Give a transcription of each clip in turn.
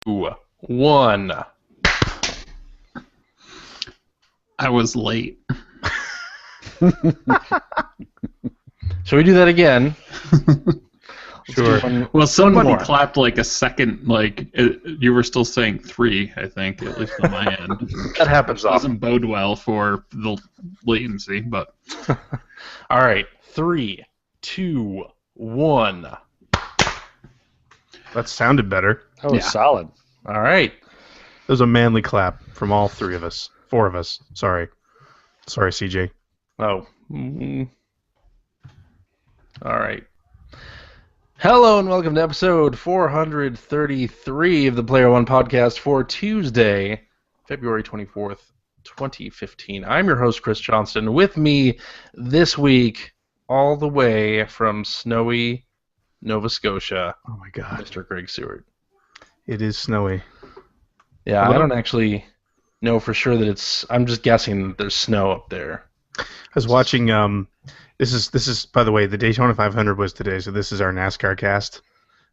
1. I was late. Shall we do that again? Sure. Well, somebody more. clapped like a second, you were still saying 3, I think, at least on my end. That happens often. Doesn't bode well for the latency, but... All right, 3, 2, 1. That sounded better. That was solid. All right. It was a manly clap from all 4 of us. Sorry, CJ. Oh. All right. Hello and welcome to episode 433 of the Player One podcast for Tuesday, February 24th, 2015. I'm your host, Chris Johnston. With me this week, all the way from snowy Nova Scotia, Oh my God, Mr. Greg Seward. it is snowy. Yeah, Hello? I don't actually know for sure that it's... I'm just guessing that there's snow up there. I was watching. This is by the way, the Daytona 500 was today, so this is our NASCAR cast.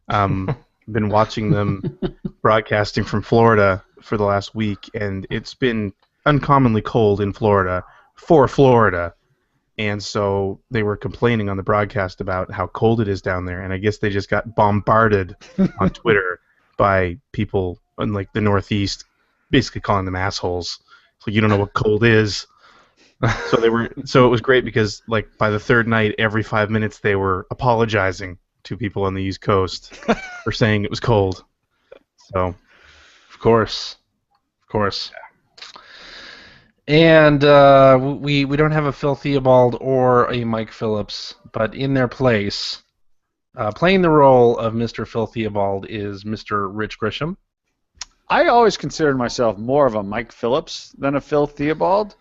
Been watching them broadcasting from Florida for the last week, and it's been uncommonly cold in Florida for Florida. And so they were complaining on the broadcast about how cold it is down there, and I guess they just got bombarded on Twitter by people in like the Northeast, basically calling them assholes. So you don't know what cold is. So it was great because like by the third night, every 5 minutes they were apologizing to people on the East Coast for saying it was cold. So, Of course. And we don't have a Phil Theobald or a Mike Phillips, but in their place, playing the role of Mr. Phil Theobald is Mr. Rich Grisham. I always considered myself more of a Mike Phillips than a Phil Theobald.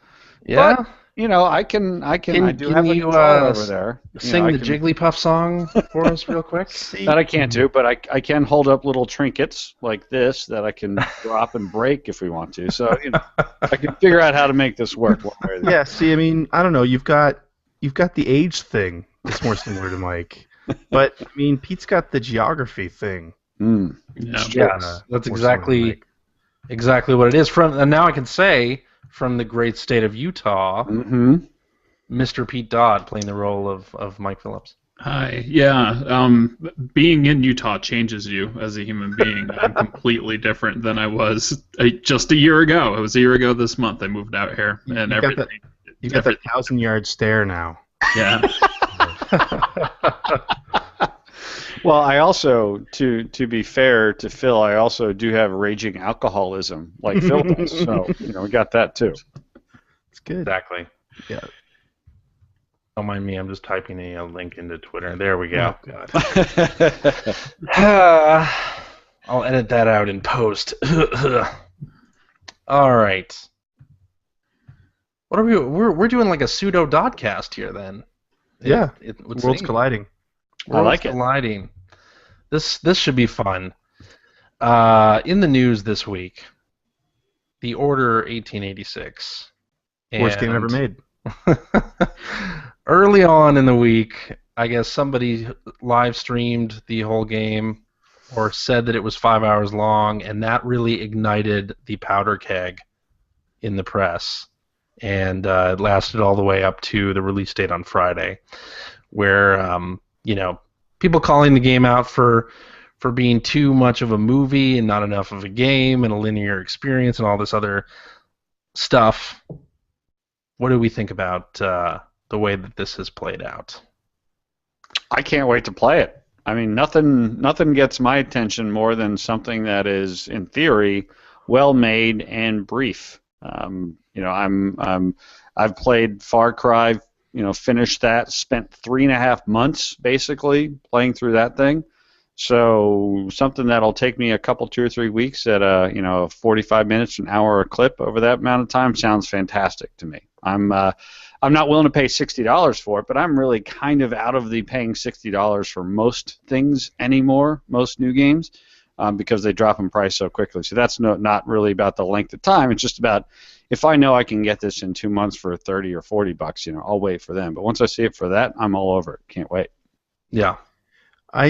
Yeah? But, you know, I do have a you, guitar over there. Sing the Jigglypuff song for us real quick? That I can't do, but I can hold up little trinkets like this that I can drop and break if we want to. So, you know, I can figure out how to make this work one way or the other. yeah. See, I mean, I don't know. You've got the age thing. It's more similar to Mike, but I mean, Pete's got the geography thing. Mm. Yeah. Yes, that's more similar to exactly what it is. And now I can say, from the great state of Utah, Mm-hmm. Mr. Pete Dodd playing the role of Mike Phillips. Hi. Yeah. Being in Utah changes you as a human being. I'm completely different than I was just a year ago. It was a year ago this month I moved out here, and You've got everything. You've got that 1,000-yard stare now. Yeah. Well, I also, to be fair to Phil, I also do have raging alcoholism like Phil does. So, you know, we got that too. It's good. Exactly. Yeah. Don't mind me. I'm just typing a link into Twitter. There we go. Oh, God. I'll edit that out in post. All right. What are we? We're doing like a pseudo Dodcast here then. Yeah. It would Worlds seem. colliding. I like it. Colliding. This should be fun. In the news this week, the Order 1886. Worst game ever made. Early on in the week, I guess somebody live streamed the whole game or said that it was 5 hours long, and that really ignited the powder keg in the press. And it lasted all the way up to the release date on Friday, where people calling the game out for being too much of a movie and not enough of a game and a linear experience and all this other stuff. What do we think about the way that this has played out? I can't wait to play it. I mean, nothing gets my attention more than something that is, in theory, well made and brief. I've played Far Cry. Finished that. Spent 3.5 months basically playing through that thing. So something that'll take me a couple, 2 or 3 weeks at 45 minutes, an hour a clip over that amount of time sounds fantastic to me. I'm not willing to pay $60 for it, but I'm really kind of out of the paying $60 for most things anymore, most new games, because they drop in price so quickly. So that's not really about the length of time. It's just about if I know I can get this in 2 months for $30 or $40, I'll wait for them. But once I see it for that, I'm all over it. Can't wait. Yeah. I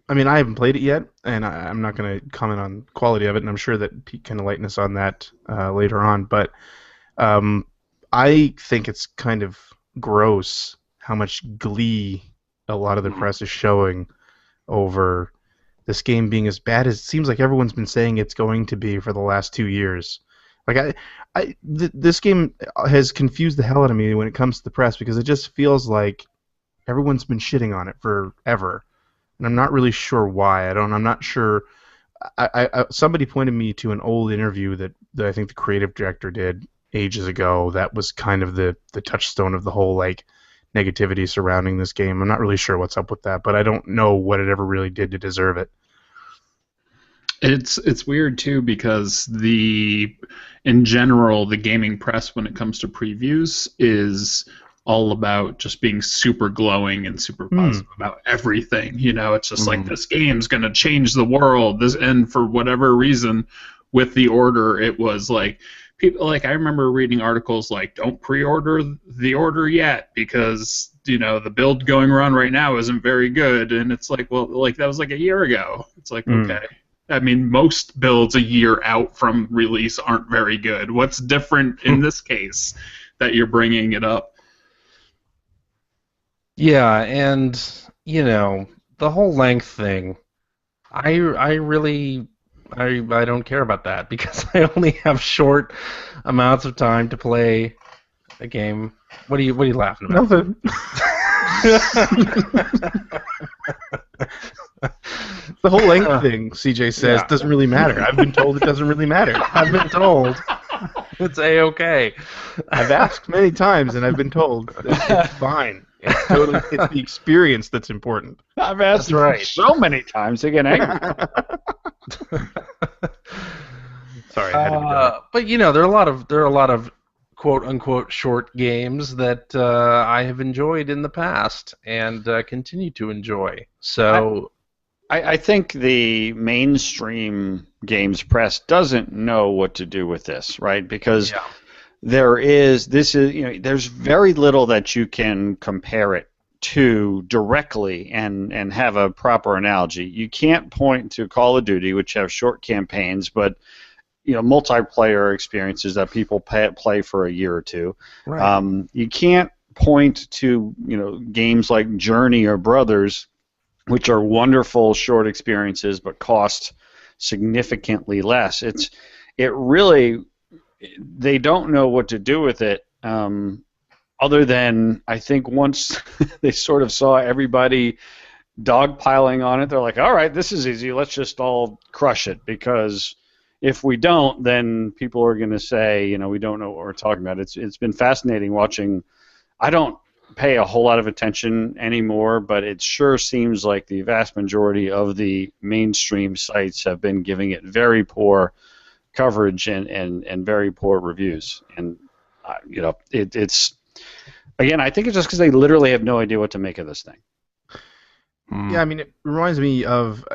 I mean, I haven't played it yet, and I'm not going to comment on quality of it, and I'm sure that Pete can enlighten us on that later on. But I think it's kind of gross how much glee a lot of the press is showing over this game being as bad as it seems like everyone's been saying it's going to be for the last 2 years. Like this game has confused the hell out of me when it comes to the press because it just feels like everyone's been shitting on it forever, and I'm not really sure why. I'm not sure. Somebody pointed me to an old interview that I think the creative director did ages ago. That was kind of the touchstone of the whole like negativity surrounding this game. I'm not really sure what's up with that, but I don't know what it ever really did to deserve it. It's weird too because in general the gaming press when it comes to previews is all about just being super glowing and super positive about everything. You know, it's just like this game's gonna change the world. And for whatever reason, with The Order, it was like people like I remember reading articles like don't pre-order The Order yet because the build going around right now isn't very good, and it's like, well, like that was like a year ago. It's like okay. I mean, most builds a year out from release aren't very good. What's different in this case that you're bringing it up? Yeah, and the whole length thing, I really don't care about that because I only have short amounts of time to play a game. What are you laughing about? Nothing. The whole length thing, CJ says, doesn't really matter. I've been told it doesn't really matter. I've been told it's A-okay. I've asked many times, and I've been told that it's fine. It's the experience that's important. I've asked so many times to get angry. Sorry, I had to be done. But there are a lot of quote unquote short games that I have enjoyed in the past and continue to enjoy. So I think the mainstream games press doesn't know what to do with this, right? Because there's very little that you can compare it to directly and have a proper analogy. You can't point to Call of Duty, which have short campaigns, but multiplayer experiences that people play for a year or two. right. You can't point to games like Journey or Brothers, which are wonderful short experiences but cost significantly less. They don't know what to do with it, other than I think once they sort of saw everybody dogpiling on it, they're like, all right, this is easy, let's just all crush it, because if we don't, then people are going to say, we don't know what we're talking about. It's been fascinating watching. I don't pay a whole lot of attention anymore, but it sure seems like the vast majority of the mainstream sites have been giving it very poor coverage and very poor reviews. And it's again, I think it's just because they literally have no idea what to make of this thing. Yeah, I mean, it reminds me of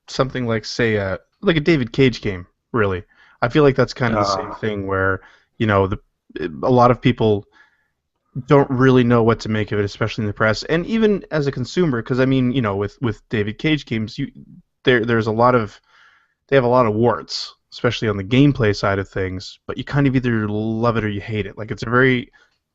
something like, say, like a David Cage game. Really, I feel like that's kind of the same thing where a lot of people don't really know what to make of it, especially in the press, and even as a consumer. Because I mean, with David Cage games, there's a lot of they have a lot of warts, especially on the gameplay side of things. But you kind of either love it or you hate it. Like it's a very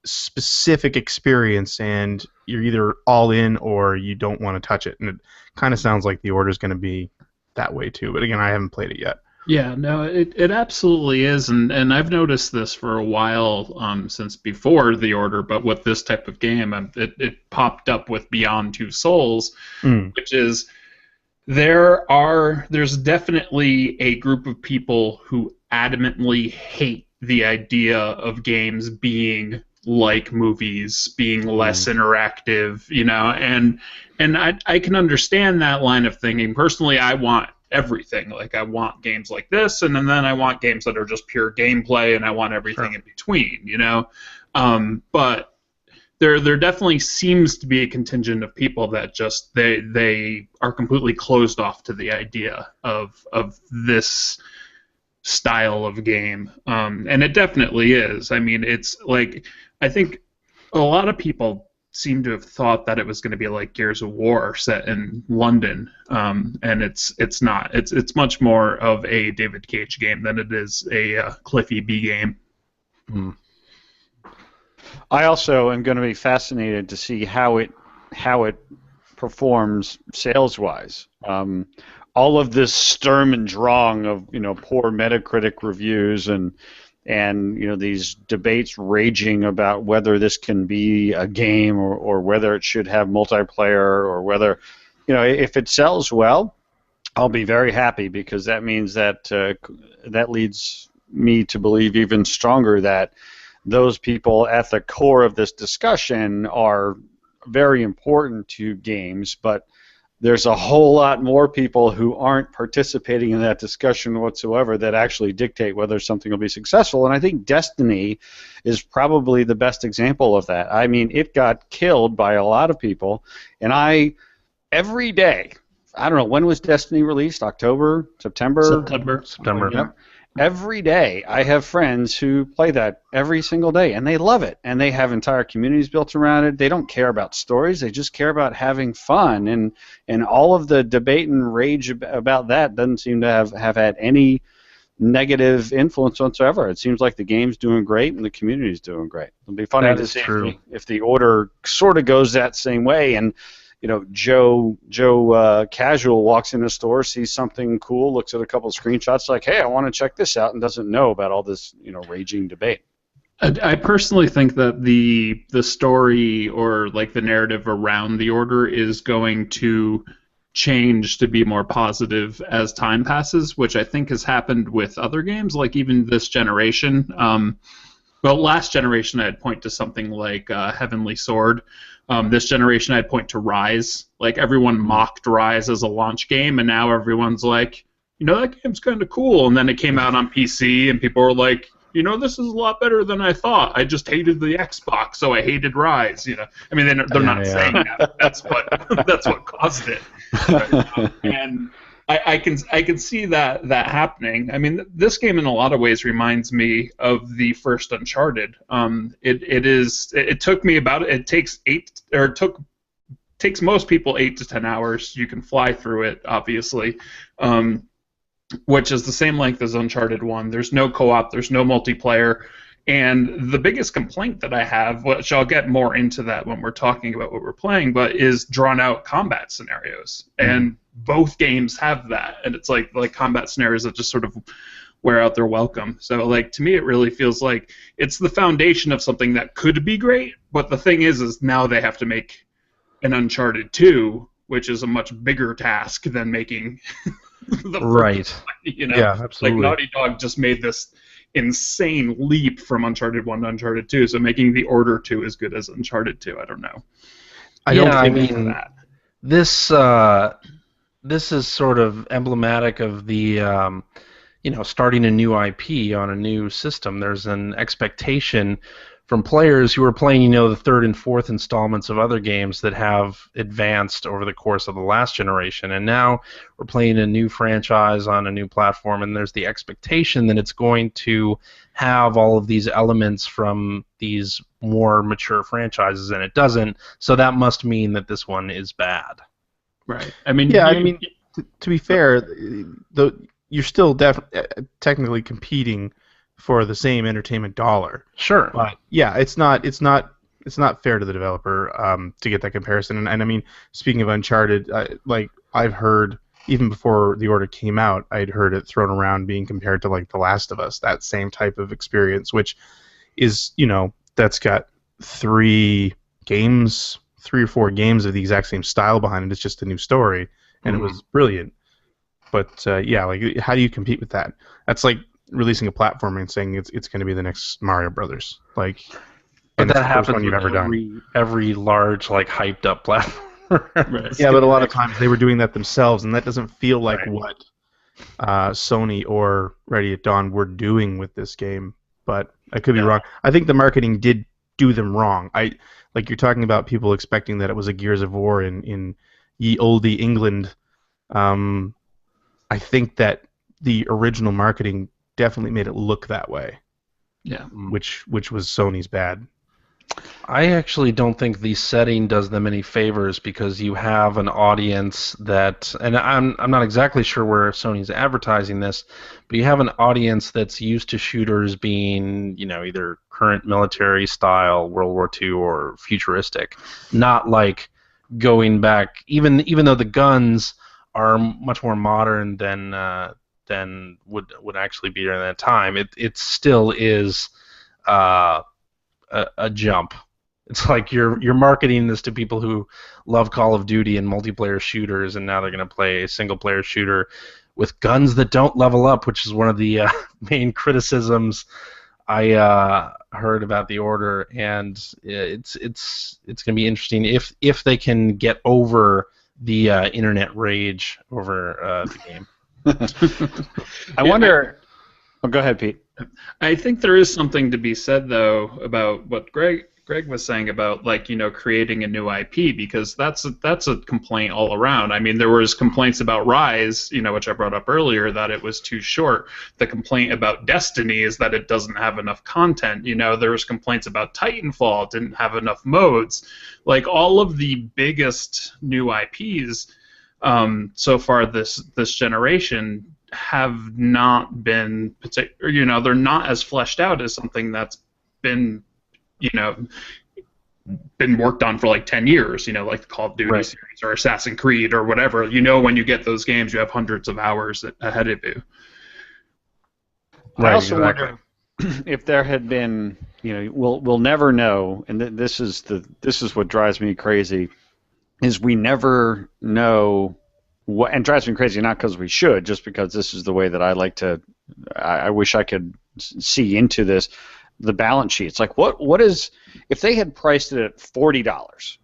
specific experience, and you're either all in or you don't want to touch it. And it kind of sounds like The Order is going to be that way too. But again, I haven't played it yet. Yeah, no, it absolutely is, and I've noticed this for a while since before The Order, but with this type of game, it popped up with Beyond Two Souls, which is there's definitely a group of people who adamantly hate the idea of games being like movies, being less interactive, and I can understand that line of thinking. Personally, I want everything. Like I want games like this, and then I want games that are just pure gameplay, and I want everything in between, but there definitely seems to be a contingent of people that just they are completely closed off to the idea of this style of game, and it definitely is. I mean, it's like I think a lot of people seem to have thought that it was going to be like Gears of War set in London, and it's not. It's much more of a David Cage game than it is a Cliffy B game. I also am going to be fascinated to see how it performs sales-wise. All of this Sturm und Drang of poor Metacritic reviews and these debates raging about whether this can be a game or whether it should have multiplayer or whether if it sells well, I'll be very happy, because that means that that leads me to believe even stronger that those people at the core of this discussion are very important to games, but there's a whole lot more people who aren't participating in that discussion whatsoever that actually dictate whether something will be successful. And I think Destiny is probably the best example of that. I mean, it got killed by a lot of people, and every day, I don't know, when was Destiny released? October? September? September. Yeah. Every day, I have friends who play that every single day, and they love it, and they have entire communities built around it. They don't care about stories; they just care about having fun, and all of the debate and rage about that doesn't seem to have had any negative influence whatsoever. It seems like the game's doing great and the community's doing great. It'll be funny to see if the order sort of goes that same way, and Joe casual walks in the store, sees something cool, looks at a couple of screenshots, like, hey, I want to check this out, and doesn't know about all this raging debate. I personally think that the story or like the narrative around the order is going to change to be more positive as time passes, which I think has happened with other games, like even this generation. Last generation I'd point to something like Heavenly Sword. This generation I'd point to Rise. Like, everyone mocked Rise as a launch game, and now everyone's like, that game's kind of cool. And then it came out on PC, and people were like, this is a lot better than I thought. I just hated the Xbox, so I hated Rise. I mean, they're not saying that. That's what caused it. And I can see that happening. I mean, this game in a lot of ways reminds me of the first Uncharted. It took me takes most people 8 to 10 hours. You can fly through it, obviously, which is the same length as Uncharted 1. There's no co-op, there's no multiplayer, and the biggest complaint that I have, which I'll get more into that when we're talking about what we're playing, but is drawn-out combat scenarios. And both games have that, and it's like combat scenarios that just sort of wear out their welcome. So, to me, it really feels like it's the foundation of something that could be great, but the thing is now they have to make an Uncharted 2, which is a much bigger task than making the right. First, Yeah, absolutely. Like, Naughty Dog just made this insane leap from Uncharted 1 to Uncharted 2, so making The Order 2 as good as Uncharted 2, I don't know. I mean, this is sort of emblematic of the starting a new IP on a new system. There's an expectation from players who are playing, the third and fourth installments of other games that have advanced over the course of the last generation. And now we're playing a new franchise on a new platform, and there's the expectation that it's going to have all of these elements from these more mature franchises, and it doesn't. So that must mean that this one is bad. Right. I mean, to be fair, you're still technically competing for the same entertainment dollar. Sure. But yeah, it's not fair to the developer to get that comparison. And I mean, speaking of Uncharted, I've heard, even before The Order came out, I'd heard it thrown around being compared to like The Last of Us, that same type of experience, which is, that's got 3 or 4 games of the exact same style behind it. It's just a new story, and it was brilliant. But how do you compete with that? That's like releasing a platformer and saying it's going to be the next Mario Brothers. But that happens with every large, hyped up platform. Right. Yeah, but a lot of times they were doing that themselves, and that doesn't feel like what Sony or Ready at Dawn were doing with this game. But I could be wrong. I think the marketing did do them wrong. You're talking about people expecting that it was a Gears of War in ye olde England. I think that the original marketing definitely made it look that way. Yeah. Which was Sony's bad. I actually don't think the setting does them any favors because you have an audience that, and I'm not exactly sure where Sony's advertising this, but you have an audience that's used to shooters being, either current military style, World War II, or futuristic, not like going back. Even though the guns are much more modern than would actually be during that time, it still is a jump. It's like you're marketing this to people who love Call of Duty and multiplayer shooters, and now they're going to play a single-player shooter with guns that don't level up, which is one of the main criticisms I heard about the order. And it's going to be interesting if they can get over the internet rage over the game. I wonder. Oh, go ahead, Pete. I think there is something to be said, though, about what Greg was saying about, creating a new IP, because that's a complaint all around. I mean, there was complaints about Rise, which I brought up earlier, that it was too short. The complaint about Destiny is that it doesn't have enough content. There was complaints about Titanfall, it didn't have enough modes. Like, all of the biggest new IPs so far this generation have not been particular. They're not as fleshed out as something that's been worked on for like 10 years, like the Call of Duty series or Assassin's Creed or whatever. When you get those games, you have hundreds of hours ahead of you. I also wonder if there had been, we'll never know, and this is what drives me crazy, is we never know what, and drives me crazy not because we should, just because this is the way that I like to. I wish I could see into this. The balance sheet. It's like, what is, if they had priced it at $40,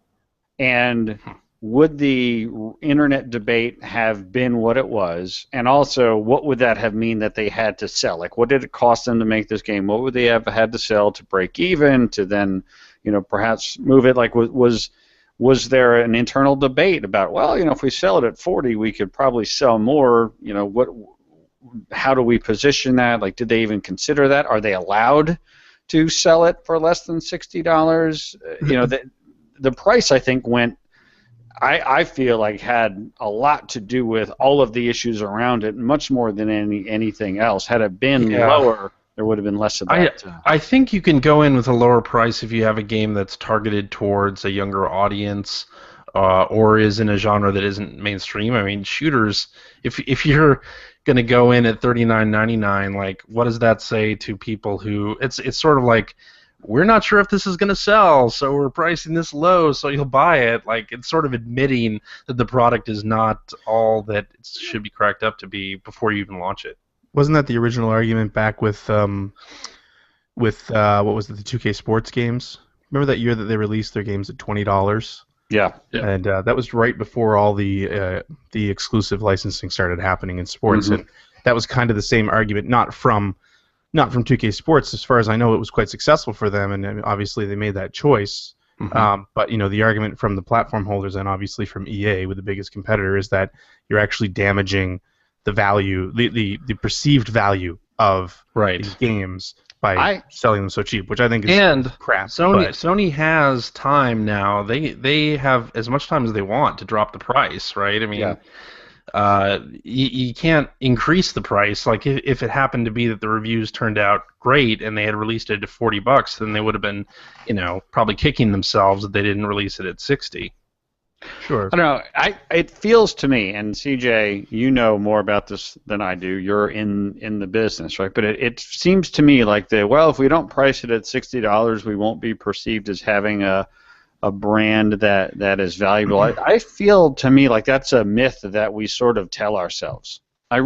and would the internet debate have been what it was, and also what would that have mean that they had to sell? Like, what did it cost them to make this game? What would they have had to sell to break even, to then, perhaps move it? Like, was there an internal debate about, well, if we sell it at 40, we could probably sell more, how do we position that? Like, did they even consider that? Are they allowed to sell it for less than $60? The price, I think, went. I feel like had a lot to do with all of the issues around it, much more than anything else. Had it been lower, there would have been less of that. I think you can go in with a lower price if you have a game that's targeted towards a younger audience, or is in a genre that isn't mainstream. I mean, shooters. If you're going to go in at $39.99, like, what does that say to people who? It's sort of like, we're not sure if this is going to sell, so we're pricing this low, so you'll buy it. Like, it's sort of admitting that the product is not all that it should be cracked up to be before you even launch it. Wasn't that the original argument back with what was it, the 2K Sports games? Remember that year that they released their games at $20? Yeah. And that was right before all the exclusive licensing started happening in sports, and that was kind of the same argument, not from 2K Sports. As far as I know, it was quite successful for them, and obviously they made that choice. But the argument from the platform holders and obviously from EA, with the biggest competitor, is that you're actually damaging the value, the perceived value of these games by selling them so cheap, which I think is crap. Sony has time now. They have as much time as they want to drop the price, right? I mean, you can't increase the price. Like, if it happened to be that the reviews turned out great and they had released it at $40, then they would have been, probably kicking themselves that they didn't release it at $60. Sure. I don't know. It feels to me, and CJ, you know more about this than I do. You're in the business, right? But it seems to me like if we don't price it at $60, we won't be perceived as having a brand that is valuable. I feel to me like that's a myth that we sort of tell ourselves. I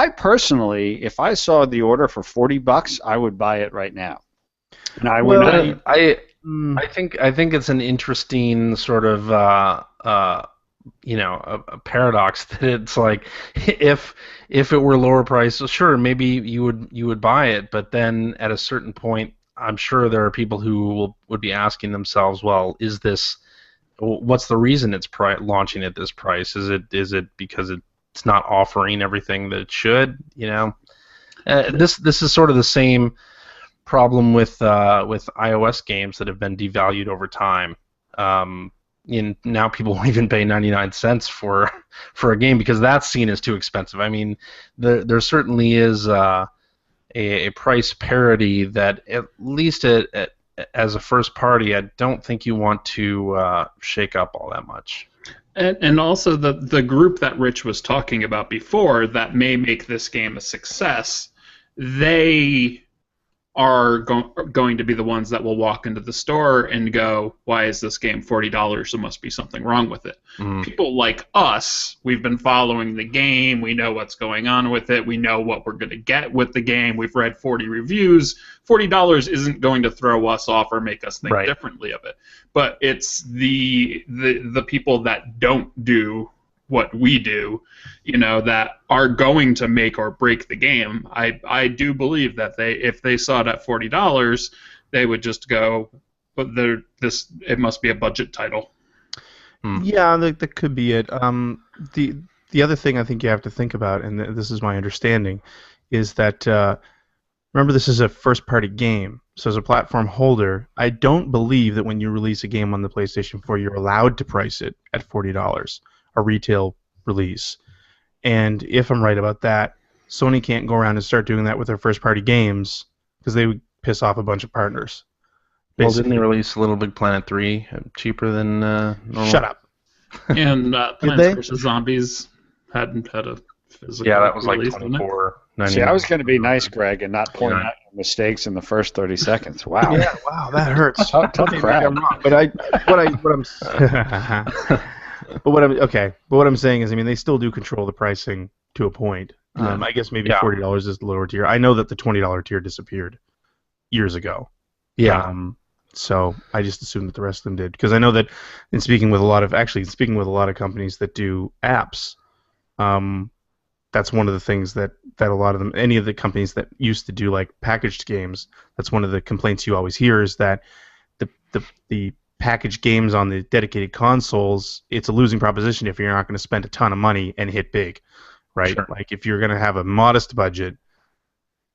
personally, if I saw the order for $40, I would buy it right now. And I think it's an interesting sort of a paradox that it's like, if it were lower price, sure, maybe you would buy it, but then at a certain point, I'm sure there are people who would be asking themselves, well, what's the reason it's launching at this price? Is it because it's not offering everything that it should? This is sort of the same problem with iOS games that have been devalued over time. Now people won't even pay 99 cents for a game because that's seen as too expensive. I mean, there certainly is a price parity that, at least as a first party, I don't think you want to shake up all that much. And also the group that Rich was talking about before that may make this game a success, they are going to be the ones that will walk into the store and go, why is this game $40? There must be something wrong with it. People like us, we've been following the game, we know what's going on with it, we know what we're going to get with the game, we've read 40 reviews. $40 isn't going to throw us off or make us think differently of it. But it's the people that don't do what we do, that are going to make or break the game. I do believe that if they saw it at $40, they would just go, but it must be a budget title. Yeah, that could be it. The other thing I think you have to think about, and this is my understanding, is that remember, this is a first-party game. So as a platform holder, I don't believe that when you release a game on the PlayStation 4, you're allowed to price it at $40. A retail release. And if I'm right about that, Sony can't go around and start doing that with their first-party games because they would piss off a bunch of partners. Well, didn't they release Little Big Planet 3 cheaper than normal? Shut up. And Plants vs. Zombies hadn't had a physical that was like release, $24.99. See, I was going to be nice, Greg, and not point out your mistakes in the first 30 seconds. Wow. Yeah, wow, that hurts. Tough crap. I'm wrong, but what I'm saying is, I mean, they still do control the pricing to a point. I guess maybe $40 is the lower tier. I know that the $20 tier disappeared years ago. Yeah. So I just assumed that the rest of them did, because I know that in speaking with a lot of companies that do apps, that's one of the things that a lot of them, any of the companies that used to do like packaged games, that's one of the complaints you always hear is that the packaged games on the dedicated consoles, it's a losing proposition if you're not going to spend a ton of money and hit big, right? Sure. Like if you're going to have a modest budget,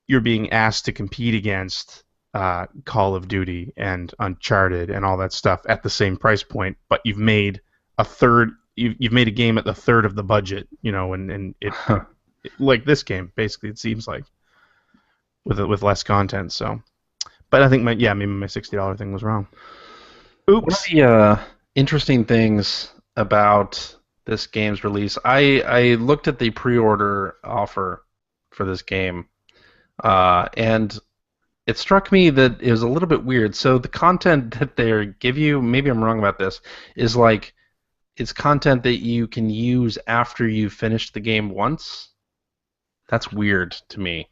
you're being asked to compete against Call of Duty and Uncharted and all that stuff at the same price point, but you've made you've made a game at the third of the budget, and it like this game basically, it seems like, with less content. So, but I think maybe my $60 thing was wrong. Oops. One of the interesting things about this game's release, I looked at the pre-order offer for this game, and it struck me that it was a little bit weird. So the content that they give you, maybe I'm wrong about this, is like it's content that you can use after you've finished the game once. That's weird to me.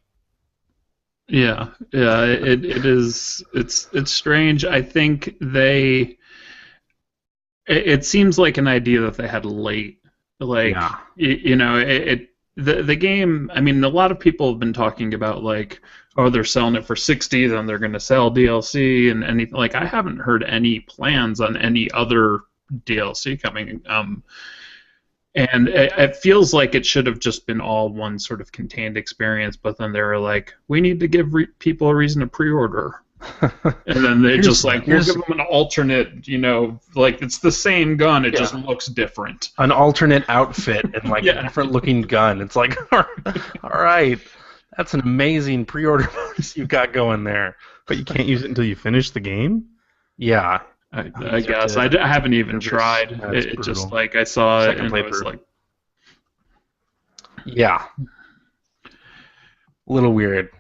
Yeah, it is. It's strange. I think it seems like an idea that they had late. Like, the game. I mean, a lot of people have been talking about like, oh, they're selling it for $60, then they're going to sell DLC and anything. Like, I haven't heard any plans on any other DLC coming. And it feels like it should have just been all one sort of contained experience, but then they were like, we need to give people a reason to pre-order. And then they we'll give them an alternate, like it's the same gun, it just looks different. An alternate outfit and like a different looking gun. It's like, all right, that's an amazing pre-order bonus you've got going there. But you can't use it until you finish the game? Yeah. I guess. I haven't even tried. It just like I saw it and it was like... Yeah. A little weird.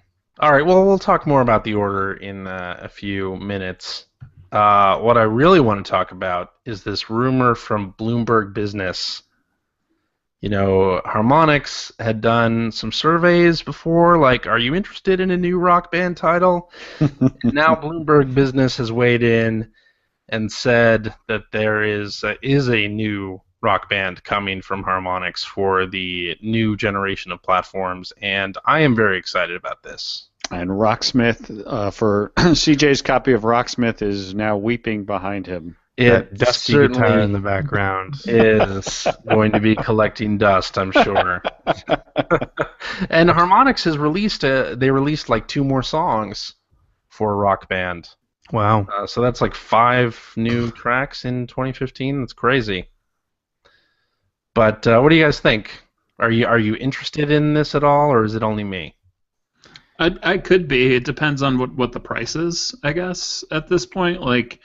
All right, well, we'll talk more about the order in a few minutes. What I really want to talk about is this rumor from Bloomberg Business. Harmonix had done some surveys before, like, are you interested in a new Rock Band title? And now Bloomberg Business has weighed in and said that there is a new Rock Band coming from Harmonix for the new generation of platforms, and I am very excited about this. And Rocksmith, for CJ's copy of Rocksmith, is now weeping behind him. That dusty guitar in the background is going to be collecting dust, I'm sure. And Harmonix has released like 2 more songs for Rock Band. Wow. So that's like 5 new tracks in 2015. That's crazy. But what do you guys think? Are you interested in this at all, or is it only me? I could be. It depends on what the price is, I guess, at this point. Like,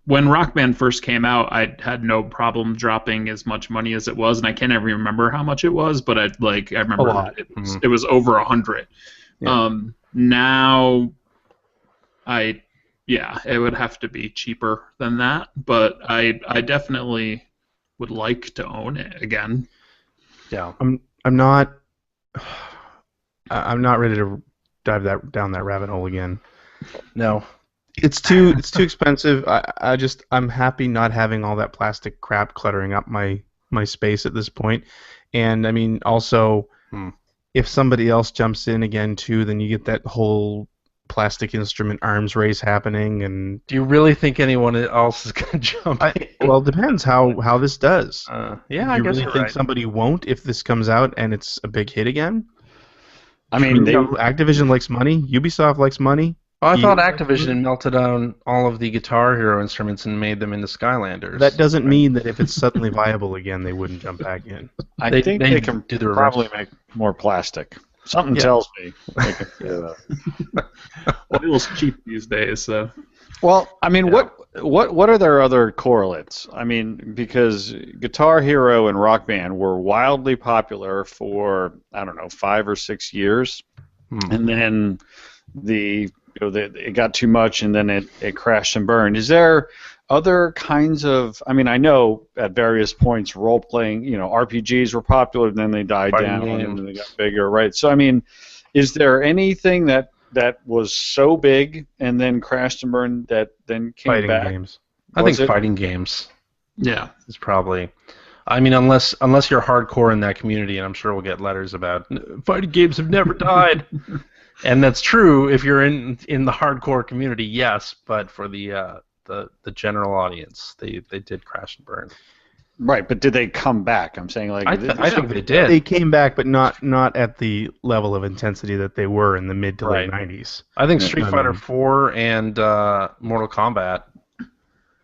when Rock Band first came out, I had no problem dropping as much money as it was, and I can't even remember how much it was, but I remember it was over 100. Yeah. Now, it would have to be cheaper than that, but I definitely would like to own it again. Yeah. I'm not ready to dive down that rabbit hole again. No. It's too expensive. I'm happy not having all that plastic crap cluttering up my space at this point. And I mean, also, if somebody else jumps in again too, then you get that whole plastic instrument arms race happening. And do you really think anyone else is going to jump in? Well, it depends how this does. Yeah, I guess really you're think right. somebody won't if this comes out and it's a big hit again? I mean, Activision likes money. Ubisoft likes money. Oh, I thought Activision melted down all of the Guitar Hero instruments and made them into Skylanders. That doesn't mean that if it's suddenly viable again, they wouldn't jump back in. I think they can do the probably make more plastic. Something tells me they can do that. Oil's cheap these days, so. Well, I mean, what are their other correlates? I mean, because Guitar Hero and Rock Band were wildly popular for, I don't know, 5 or 6 years, and then it got too much, and then it crashed and burned. Is there other kinds of? I mean, I know at various points role-playing, RPGs were popular, then they died down, and then they got bigger, right? So, I mean, is there anything that was so big and then crashed and burned that then came fighting back? Games. I think fighting games. Yeah, is probably. I mean, unless you're hardcore in that community, and I'm sure we'll get letters about fighting games have never died. And that's true if you're in the hardcore community, yes. But for the general audience, they did crash and burn. Right, but did they come back? I'm saying I think they did. They came back, but not at the level of intensity that they were in the mid to late 90s. I think Street Fighter 4 and Mortal Kombat,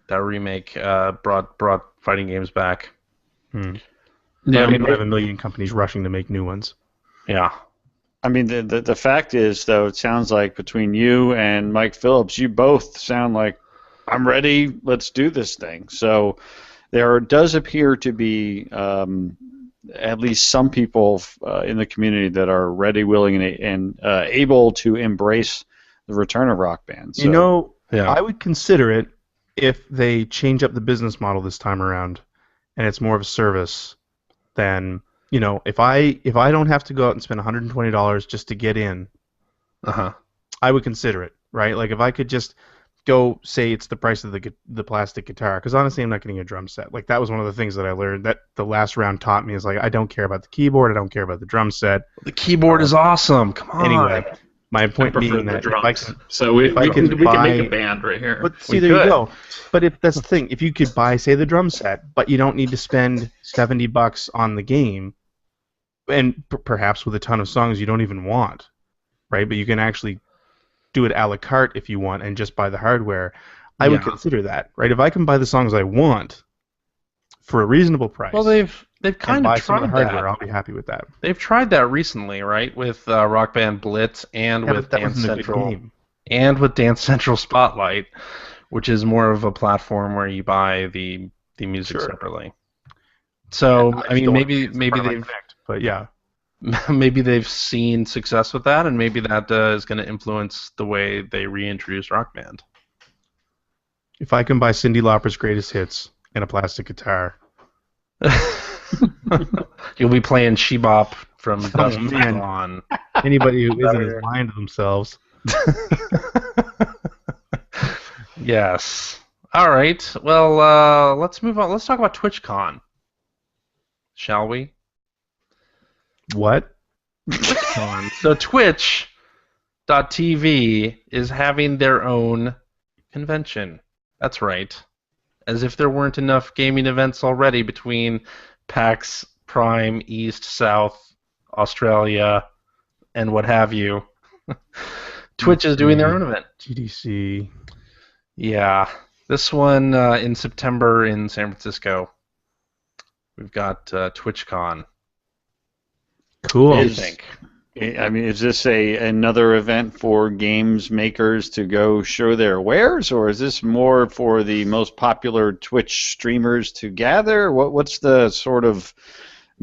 that remake, brought fighting games back. Yeah, I we mean, have a million companies rushing to make new ones. Yeah. I mean, the fact is, though, it sounds like between you and Mike Phillips, you both sound like, I'm ready, let's do this thing. So there does appear to be at least some people in the community that are ready, willing, and able to embrace the return of Rock Band. So, I would consider it if they change up the business model this time around, and it's more of a service than... if I don't have to go out and spend $120 just to get in, I would consider it, right? Like if I could just go say it's the price of the plastic guitar, because honestly I'm not getting a drum set. Like that was one of the things that I learned that the last round taught me is like I don't care about the keyboard, I don't care about the drum set. The keyboard is awesome. Come on. Anyway, my point being that drums. if I can, so we can buy, make a band right here. But see, there you go. But if that's the thing, if you could buy say the drum set, but you don't need to spend $70 on the game. And perhaps with a ton of songs you don't even want, right? But you can actually do it a la carte if you want and just buy the hardware. I would consider that, right? If I can buy the songs I want for a reasonable price, well, they've kind of tried some of the hardware. that. I'll be happy with that. They've tried that recently, right? With Rock Band Blitz and with Dance Central and with Dance Central Spotlight, which is more of a platform where you buy the music separately. So I mean, maybe they've. But yeah, maybe they've seen success with that, and maybe that is going to influence the way they reintroduce Rock Band. If I can buy Cyndi Lauper's greatest hits and a plastic guitar, you'll be playing She Bop from Dusk Till Dawn. Anybody who isn't is lying to themselves. Yes. All right. Well, let's move on. Let's talk about TwitchCon. Shall we? What? TwitchCon. So Twitch.tv is having their own convention. That's right. As if there weren't enough gaming events already between PAX, Prime, East, South, Australia, and what have you. Twitch is doing their own event. GDC. Yeah, this one in September in San Francisco. We've got TwitchCon. Cool. What do you think? I mean, is this another event for games makers to go show their wares, or is this more for the most popular Twitch streamers to gather? What's the sort of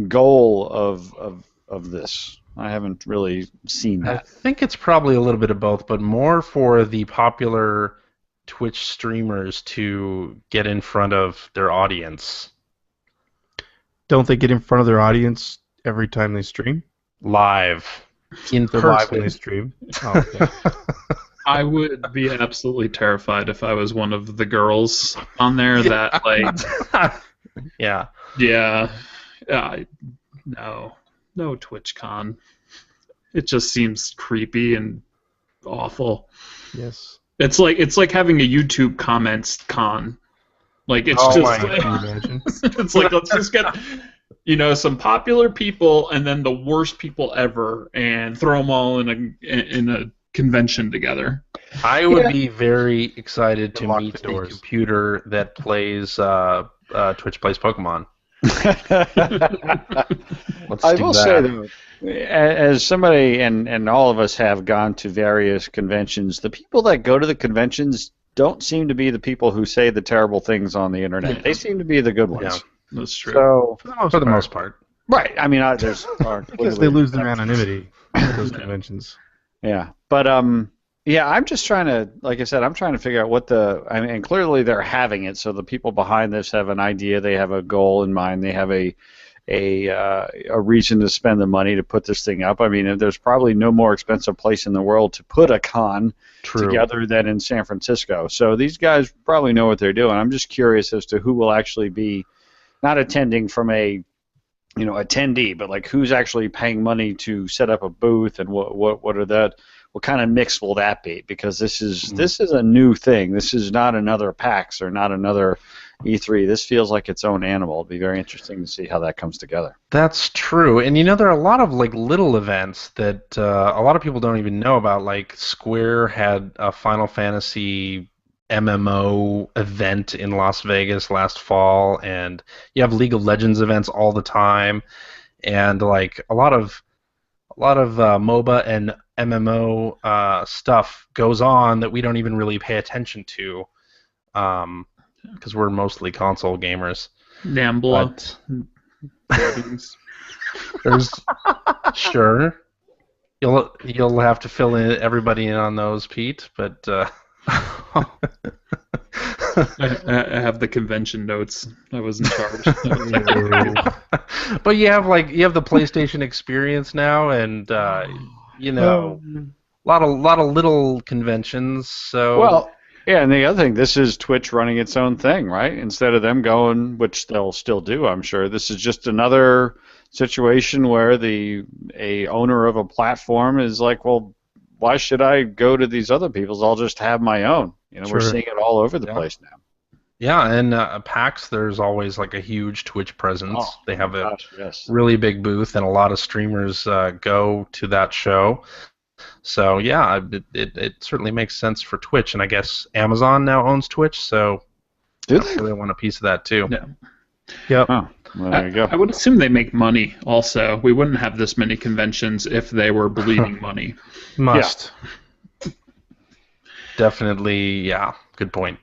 goal of this? I haven't really seen I that. think it's probably a little bit of both, but more for the popular Twitch streamers to get in front of their audience Don't they get in front of their audience every time they stream? live in They're live when they person. stream. Oh, okay. I would be absolutely terrified if I was one of the girls on there that like, Yeah. yeah, no TwitchCon. It just seems creepy and awful. Yes. It's like having a YouTube comments con. Like it's Oh just my like, Can you imagine? it's like let's just get some popular people and then the worst people ever and throw them all in a convention together. I would be very excited to Lock meet the a doors. computer that plays Twitch plays Pokemon. Let's I do will that. say though, as somebody and all of us have gone to various conventions, the people that go to the conventions don't seem to be the people who say the terrible things on the internet. Yeah. They seem to be the good ones. Yeah. That's true. So, For the most part. right. I mean, there's Because they lose their anonymity at those conventions. Yeah, but yeah, I'm just trying to, like I said, I'm trying to figure out I mean, and clearly they're having it, so the people behind this have an idea, they have a goal in mind, they have a reason to spend the money to put this thing up. I mean, there's probably no more expensive place in the world to put a con True. together than in San Francisco. So these guys probably know what they're doing. I'm just curious as to who will actually be not attending from a attendee, but like who's actually paying money to set up a booth and what kind of mix will that be? Because this is a new thing. This is not another PAX or not another E3. This feels like its own animal. It'll be very interesting to see how that comes together. That's true, and there are a lot of like little events that a lot of people don't even know about. Like Square had a Final Fantasy MMO event in Las Vegas last fall, and you have League of Legends events all the time, and like a lot of MOBA and MMO stuff goes on that we don't even really pay attention to, because we're mostly console gamers. Nambla. But there's sure you'll have to fill in everybody in on those, Pete. But I have the convention notes. I was in charge. but you have the PlayStation Experience now, and a lot of little conventions. So Well, yeah, and the other thing, this is Twitch running its own thing, right? Instead of them going, which they'll still do, I'm sure. This is just another situation where a owner of a platform is like, well, why should I go to these other people's? I'll just have my own. We're Sure. seeing it all over the Yeah. place now. yeah, and PAX, there's always like a huge Twitch presence. Oh, They have a Gosh, yes. really big booth, and a lot of streamers go to that show. So yeah, it certainly makes sense for Twitch, and I guess Amazon now owns Twitch, so Do I they? really want a piece of that too. Yeah. Yep. Oh, well, there you go. I would assume they make money also. We wouldn't have this many conventions if they were bleeding money. Must. Definitely, yeah. Good point.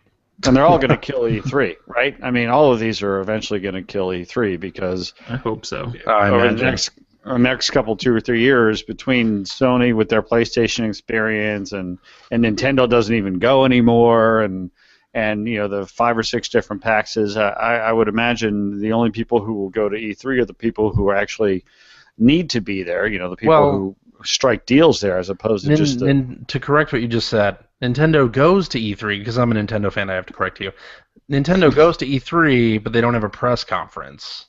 And they're all going to kill E3, right? I mean, all of these are eventually going to kill E3 because I hope so. I over imagine. the next couple 2 or 3 years between Sony with their PlayStation experience and Nintendo doesn't even go anymore and the 5 or 6 different PAXs, I would imagine the only people who will go to E3 are the people who actually need to be there, the people who strike deals there as opposed to just to correct what you just said, Nintendo goes to E3, because I'm a Nintendo fan, I have to correct you. Nintendo goes to E3, but they don't have a press conference.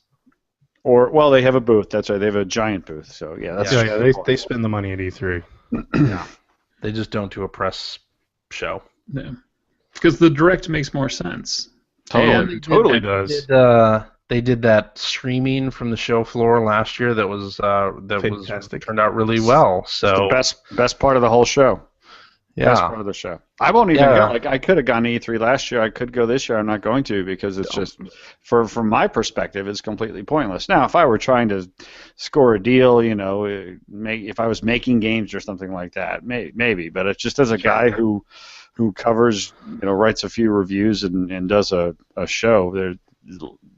they have a booth. That's right. They have a giant booth. So yeah, that's Yeah, they spend the money at E3. They just don't do a press show. Yeah. Because the direct makes more sense. Totally does. They did that streaming from the show floor last year that was Fantastic. turned out really well. So the best part of the whole show. Best Yeah. part of the show. I won't even Yeah. go. Like I could have gone to E3 last year. I could go this year. I'm not going to because it's just, from my perspective, it's completely pointless. Now, if I were trying to score a deal, if I was making games or something like that, maybe. But it's just as a guy who covers, writes a few reviews and does a show, there's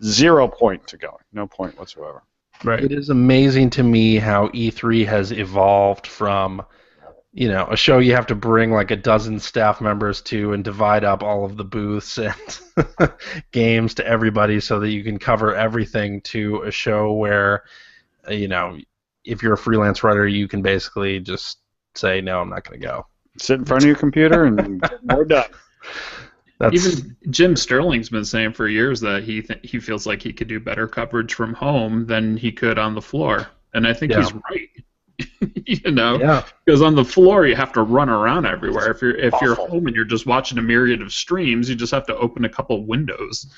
0 point to going. No point whatsoever. Right. It is amazing to me how E3 has evolved from, a show you have to bring like a dozen staff members to and divide up all of the booths and games to everybody so that you can cover everything, to a show where, if you're a freelance writer, you can basically just say, no, I'm not going to go. Sit in front of your computer and we're done. Even Jim Sterling's been saying for years that he feels like he could do better coverage from home than he could on the floor, and I think he's right. Yeah. Because on the floor you have to run around everywhere. If you're home and you're just watching a myriad of streams, you just have to open a couple windows.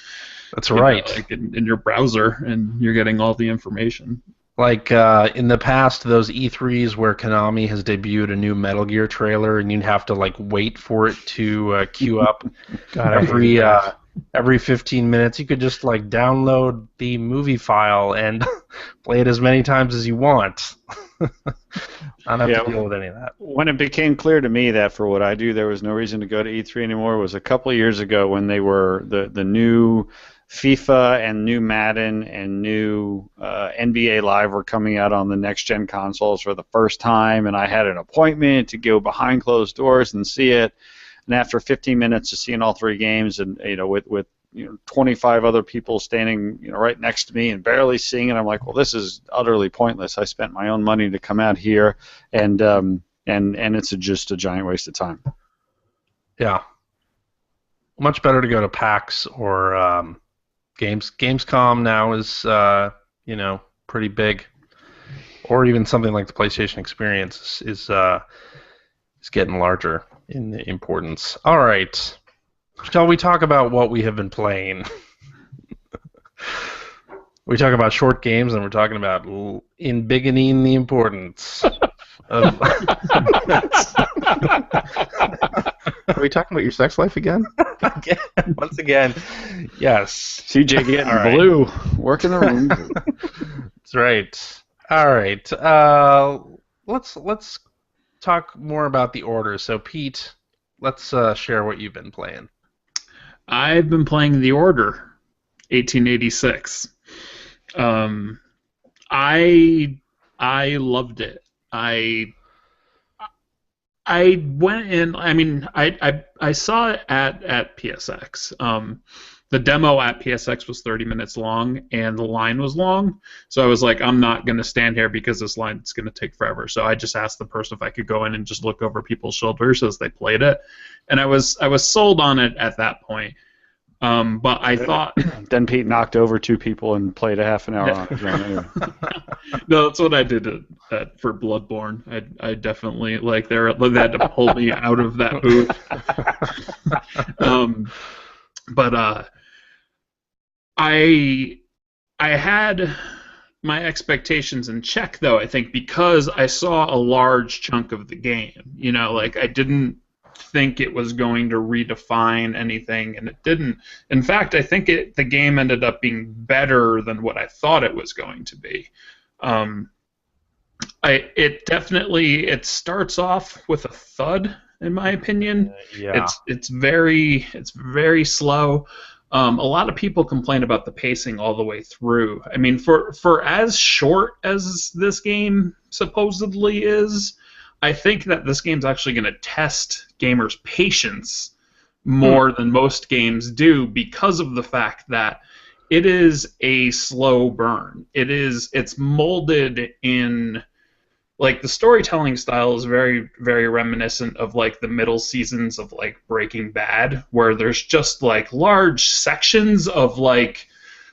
That's right. Like in your browser, and you're getting all the information. Like in the past, those E3s where Konami has debuted a new Metal Gear trailer, and you'd have to like wait for it to queue up every 15 minutes. You could just like download the movie file and play it as many times as you want. I don't have to deal with any of that. When it became clear to me that for what I do, there was no reason to go to E3 anymore was a couple of years ago when they were the new FIFA and new Madden and new NBA Live were coming out on the next-gen consoles for the first time, and I had an appointment to go behind closed doors and see it. And after 15 minutes of seeing all three games, and with 25 other people standing right next to me and barely seeing it, I'm like, well, this is utterly pointless. I spent my own money to come out here, and it's just a giant waste of time. Yeah. Much better to go to PAX or Gamescom now is pretty big, or even something like the PlayStation Experience is getting larger in importance. All right, shall we talk about what we have been playing? We talk about short games, and we're talking about embiggening the importance of. Are we talking about your sex life again? Once again, yes. CJ getting All right. blue, working the room. That's right. All right. Let's talk more about the order. So, Pete, let's share what you've been playing. I've been playing The Order, 1886. I loved it. I went in. I mean, I saw it at PSX. The demo at PSX was 30 minutes long, and the line was long. So I was like, I'm not going to stand here because this line's going to take forever. So I just asked the person if I could go in and just look over people's shoulders as they played it, and I was sold on it at that point. But I thought Then Pete knocked over two people and played a half an hour on it. Anyway. No, that's what I did for Bloodborne. I definitely they had to pull me out of that booth. But I had my expectations in check, though, I think, because I saw a large chunk of the game. I didn't think it was going to redefine anything, and it didn't. In fact, I think the game ended up being better than what I thought it was going to be. It starts off with a thud, in my opinion. Yeah. It's very slow. A lot of people complain about the pacing all the way through. I mean, for as short as this game supposedly is, I think that this game's actually going to test gamers' patience more than most games do, because of the fact that it is a slow burn. It's molded in, the storytelling style is very, very reminiscent of the middle seasons of Breaking Bad, where there's just large sections of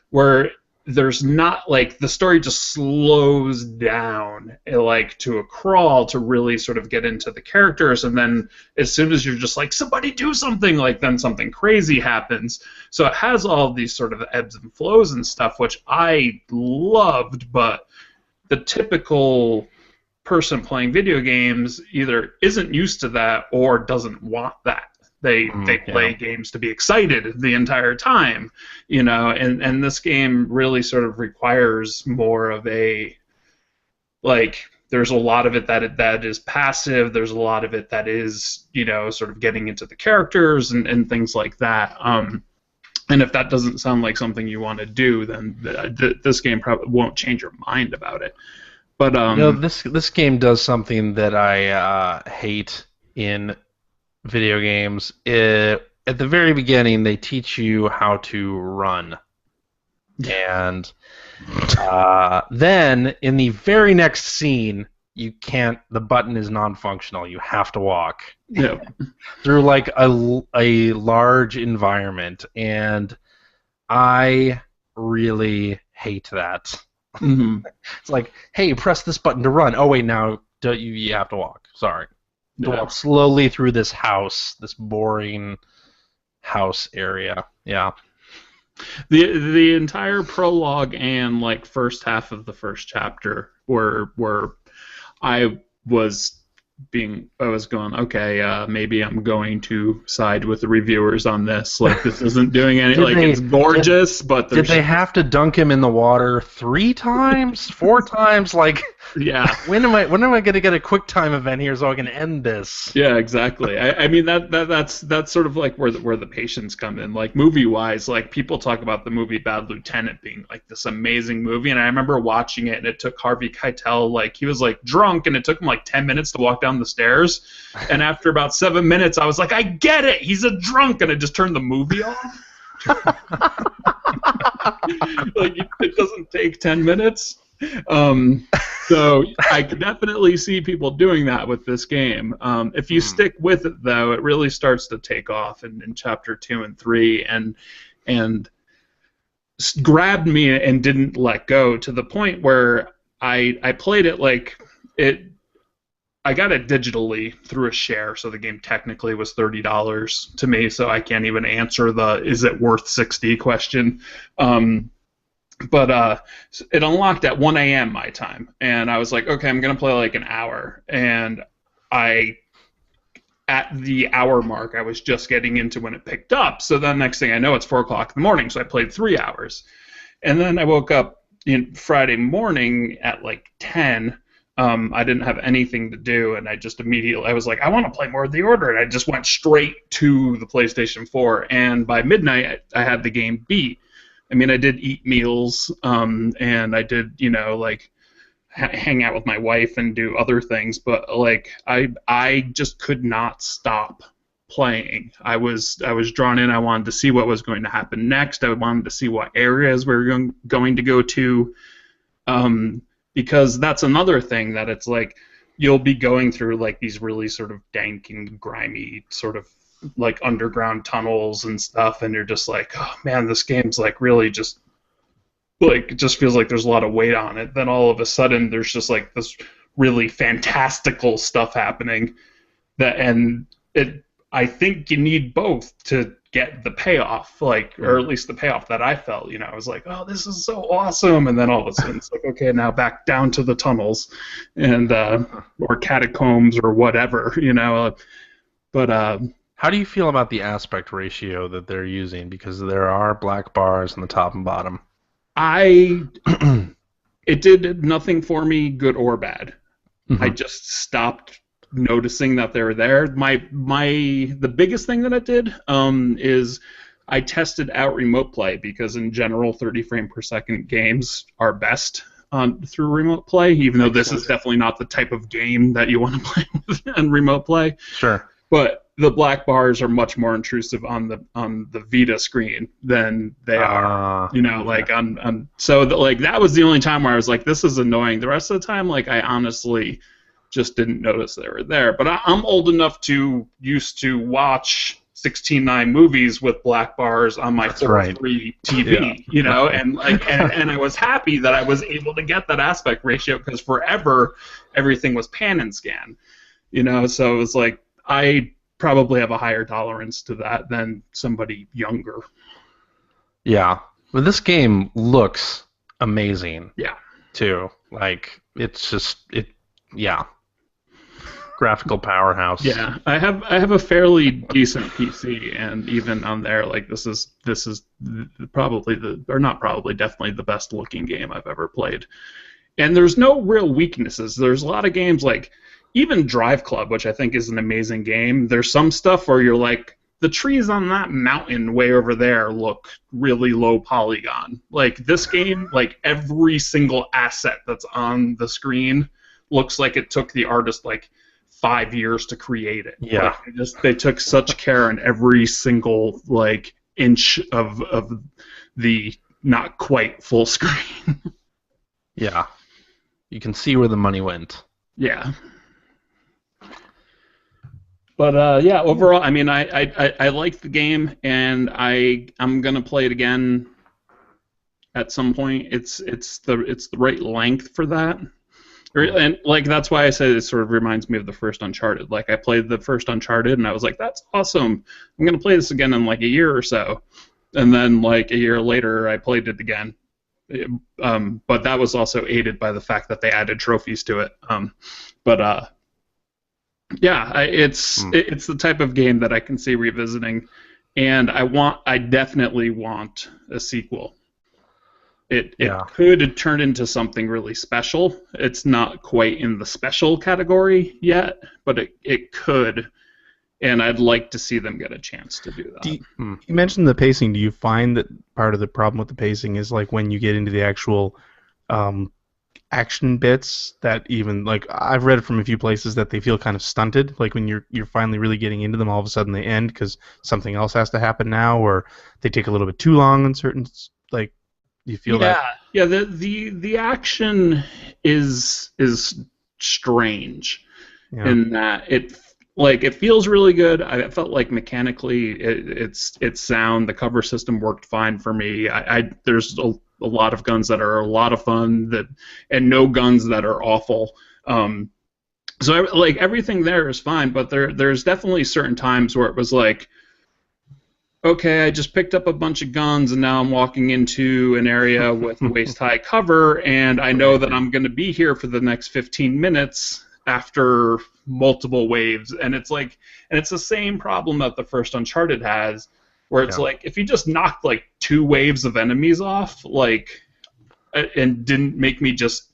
where there's not the story just slows down to a crawl to really sort of get into the characters, and then as soon as you're just somebody do something, then something crazy happens. So it has all of these sort of ebbs and flows and stuff, which I loved, but the typical person playing video games either isn't used to that or doesn't want that. They play games to be excited the entire time, you know, and this game really sort of requires more of a, like, there's a lot of it that is passive, there's a lot of it that is, you know, sort of getting into the characters and things like that. And if that doesn't sound like something you want to do, then this game probably won't change your mind about it. But you know, this game does something that I hate in video games. At the very beginning, they teach you how to run, and then in the very next scene, you can't. The button is non-functional. You have to walk through like a large environment, and I really hate that. Mm-hmm. It's like, hey, press this button to run. Oh wait, now you have to walk. Sorry. To walk slowly through this house, this boring house area. Yeah. The entire prologue and like first half of the first chapter were I was going, okay, maybe I'm going to side with the reviewers on this. Like, this isn't doing any, it's gorgeous, but did they have to dunk him in the water 3 times, 4 times? Like, yeah. When am I going to get a quick time event here so I can end this? Yeah, exactly. I mean that's sort of like where the patience come in. Like, movie wise, like, people talk about the movie Bad Lieutenant being like this amazing movie, and I remember watching it, and it took Harvey Keitel, like, he was like drunk, and it took him like 10 minutes to walk down the stairs, and after about 7 minutes, I was like, I get it, he's a drunk, and I just turned the movie off. Like, it doesn't take 10 minutes. So I could definitely see people doing that with this game. If you stick with it, though, it really starts to take off in chapter 2 and 3, and grabbed me and didn't let go, to the point where I played it like it. I got it digitally through a share, so the game technically was $30 to me. So I can't even answer the "is it worth $60" question. But it unlocked at 1 a.m. my time, and I was like, okay, I'm going to play like an hour. And at the hour mark, I was just getting into when it picked up. So then next thing I know, it's 4 o'clock in the morning, so I played 3 hours. And then I woke up Friday morning at like 10. I didn't have anything to do, and I was like, I want to play more of The Order, and I just went straight to the PlayStation 4. And by midnight, I had the game beat. I mean, I did eat meals, and I did, like, hang out with my wife and do other things, but like, I just could not stop playing. I was drawn in. I wanted to see what was going to happen next. I wanted to see what areas we were going to go to, because that's another thing that it's like, you'll be going through like these really sort of dank and grimy sort of like underground tunnels and stuff, and you're just like, oh man, this game's like really just like, it just feels like there's a lot of weight on it. Then all of a sudden there's just like this really fantastical stuff happening I think you need both to get the payoff, like, or at least the payoff that I felt. I was like, oh, this is so awesome, and then all of a sudden it's like, okay, now back down to the tunnels and or catacombs or whatever, but how do you feel about the aspect ratio that they're using? Because there are black bars on the top and bottom. It did nothing for me, good or bad. Mm-hmm. I just stopped noticing that they were there. The biggest thing that it did is I tested out remote play, because in general 30 frame per second games are best through remote play, even though this is definitely not the type of game that you want to play with in remote play. Sure. But the black bars are much more intrusive on the Vita screen than they are, like that was the only time where I was like, this is annoying. The rest of the time, like, I honestly just didn't notice they were there. But I'm old enough to used to watch 16:9 movies with black bars on my 4:3 TV, and I was happy that I was able to get that aspect ratio, because forever everything was pan and scan, so it was like, I probably have a higher tolerance to that than somebody younger. Yeah, but this game looks amazing. Yeah. Too. Like, it's just yeah, graphical powerhouse. Yeah, I have a fairly decent PC, and even on there, like this is probably definitely the best looking game I've ever played. And there's no real weaknesses. There's a lot of games like even Drive Club, which I think is an amazing game. There's some stuff where you're like, the trees on that mountain way over there look really low polygon. Like this game, like every single asset that's on the screen looks like it took the artist like 5 years to create it. Yeah. Like, they took such care in every single like inch of the not quite full screen. Yeah. You can see where the money went. Yeah. But yeah, overall, I mean, I liked the game, and I'm gonna play it again at some point. It's the right length for that, and like that's why I said it sort of reminds me of the first Uncharted. Like I played the first Uncharted, and I was like, that's awesome. I'm gonna play this again in like a year or so, and then like a year later, I played it again. But that was also aided by the fact that they added trophies to it. Yeah, it's the type of game that I can see revisiting, and I definitely want a sequel. It could turn into something really special. It's not quite in the special category yet, but it could, and I'd like to see them get a chance to do that. You mentioned the pacing. Do you find that part of the problem with the pacing is like when you get into the actual action bits that even like I've read from a few places that they feel kind of stunted, like when you're finally really getting into them, all of a sudden they end because something else has to happen now, or they take a little bit too long on certain, like, do you feel that? Yeah, the action is strange in that it feels really good. I felt like mechanically it's sound. The cover system worked fine for me. There's a lot of guns that are a lot of fun and no guns that are awful. So like everything there is fine, but there's definitely certain times where it was like, okay, I just picked up a bunch of guns and now I'm walking into an area with waist-high cover, and I know that I'm going to be here for the next 15 minutes after multiple waves, and it's the same problem that the first Uncharted has, where it's like if you just knocked like 2 waves of enemies off, like, and didn't make me just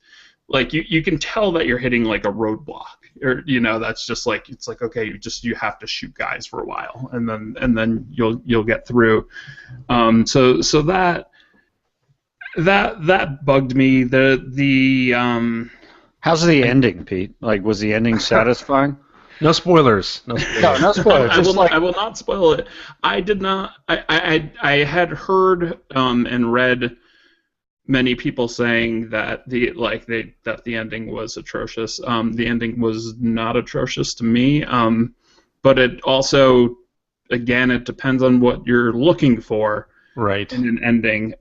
like you can tell that you're hitting like a roadblock, or that's just like it's like okay, you have to shoot guys for a while, and then you'll get through. So that bugged me. How's the ending, Pete? Like, was the ending satisfying? No spoilers. No spoilers. I will not spoil it. I did not. I had heard and read many people saying that the ending was atrocious. The ending was not atrocious to me. But it also, again, it depends on what you're looking for. Right. In an ending.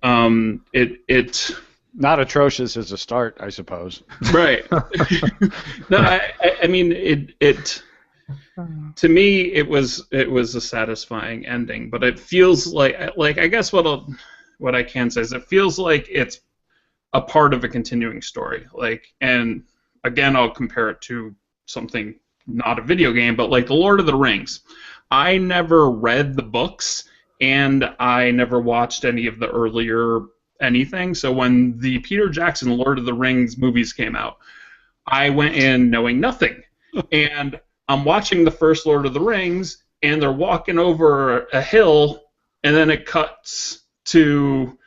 It not atrocious as a start, I suppose. Right. No, I mean it. To me, it was a satisfying ending, but it feels like I guess what I can say is it feels like it's a part of a continuing story. Like, and again, I'll compare it to something not a video game, but like The Lord of the Rings. I never read the books, and I never watched any of the earlier anything. So when the Peter Jackson Lord of the Rings movies came out, I went in knowing nothing. And I'm watching the first Lord of the Rings, and they're walking over a hill, and then it cuts to,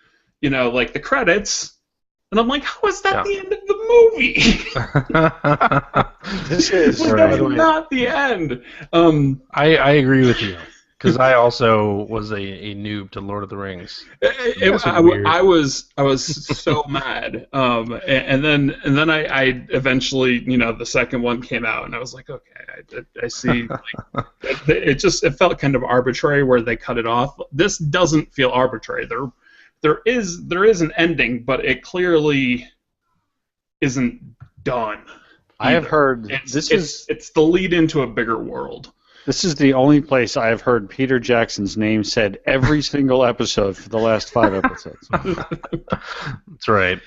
like the credits, and I'm like, how is that the end of the movie? This is not the end. I agree with you. Because I also was a noob to Lord of the Rings. I was so mad, and then I eventually, the second one came out, and I was like, okay, I see. Like, it felt kind of arbitrary where they cut it off. This doesn't feel arbitrary. There is an ending, but it clearly isn't done. I have heard it's the lead into a bigger world. This is the only place I have heard Peter Jackson's name said every single episode for the last 5 episodes. That's right.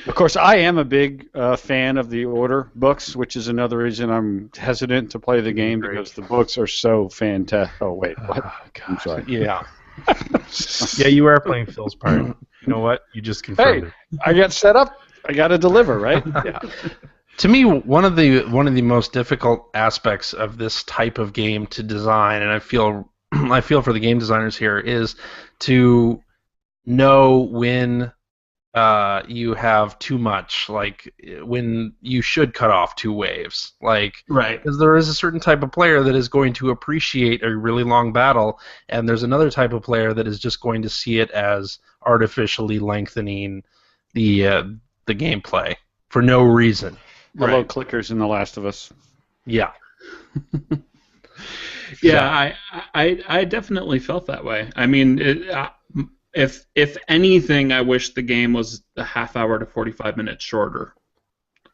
Of course, I am a big fan of the Order books, which is another reason I'm hesitant to play the game because the books are so fantastic. Oh wait, what? I'm sorry. Yeah. Yeah, you are playing Phil's part. You know what? You just confirmed Hey, it. I got set up. I got to deliver, right? Yeah. To me, one of the most difficult aspects of this type of game to design, and I feel for the game designers here, is to know when you have too much, like when you should cut off two waves, like Right. because there is a certain type of player that is going to appreciate a really long battle, and there's another type of player that is just going to see it as artificially lengthening the gameplay for no reason. Hello, clickers in The Last of Us. Yeah. Yeah, I definitely felt that way. I mean, if anything, I wish the game was a half hour to 45 minutes shorter,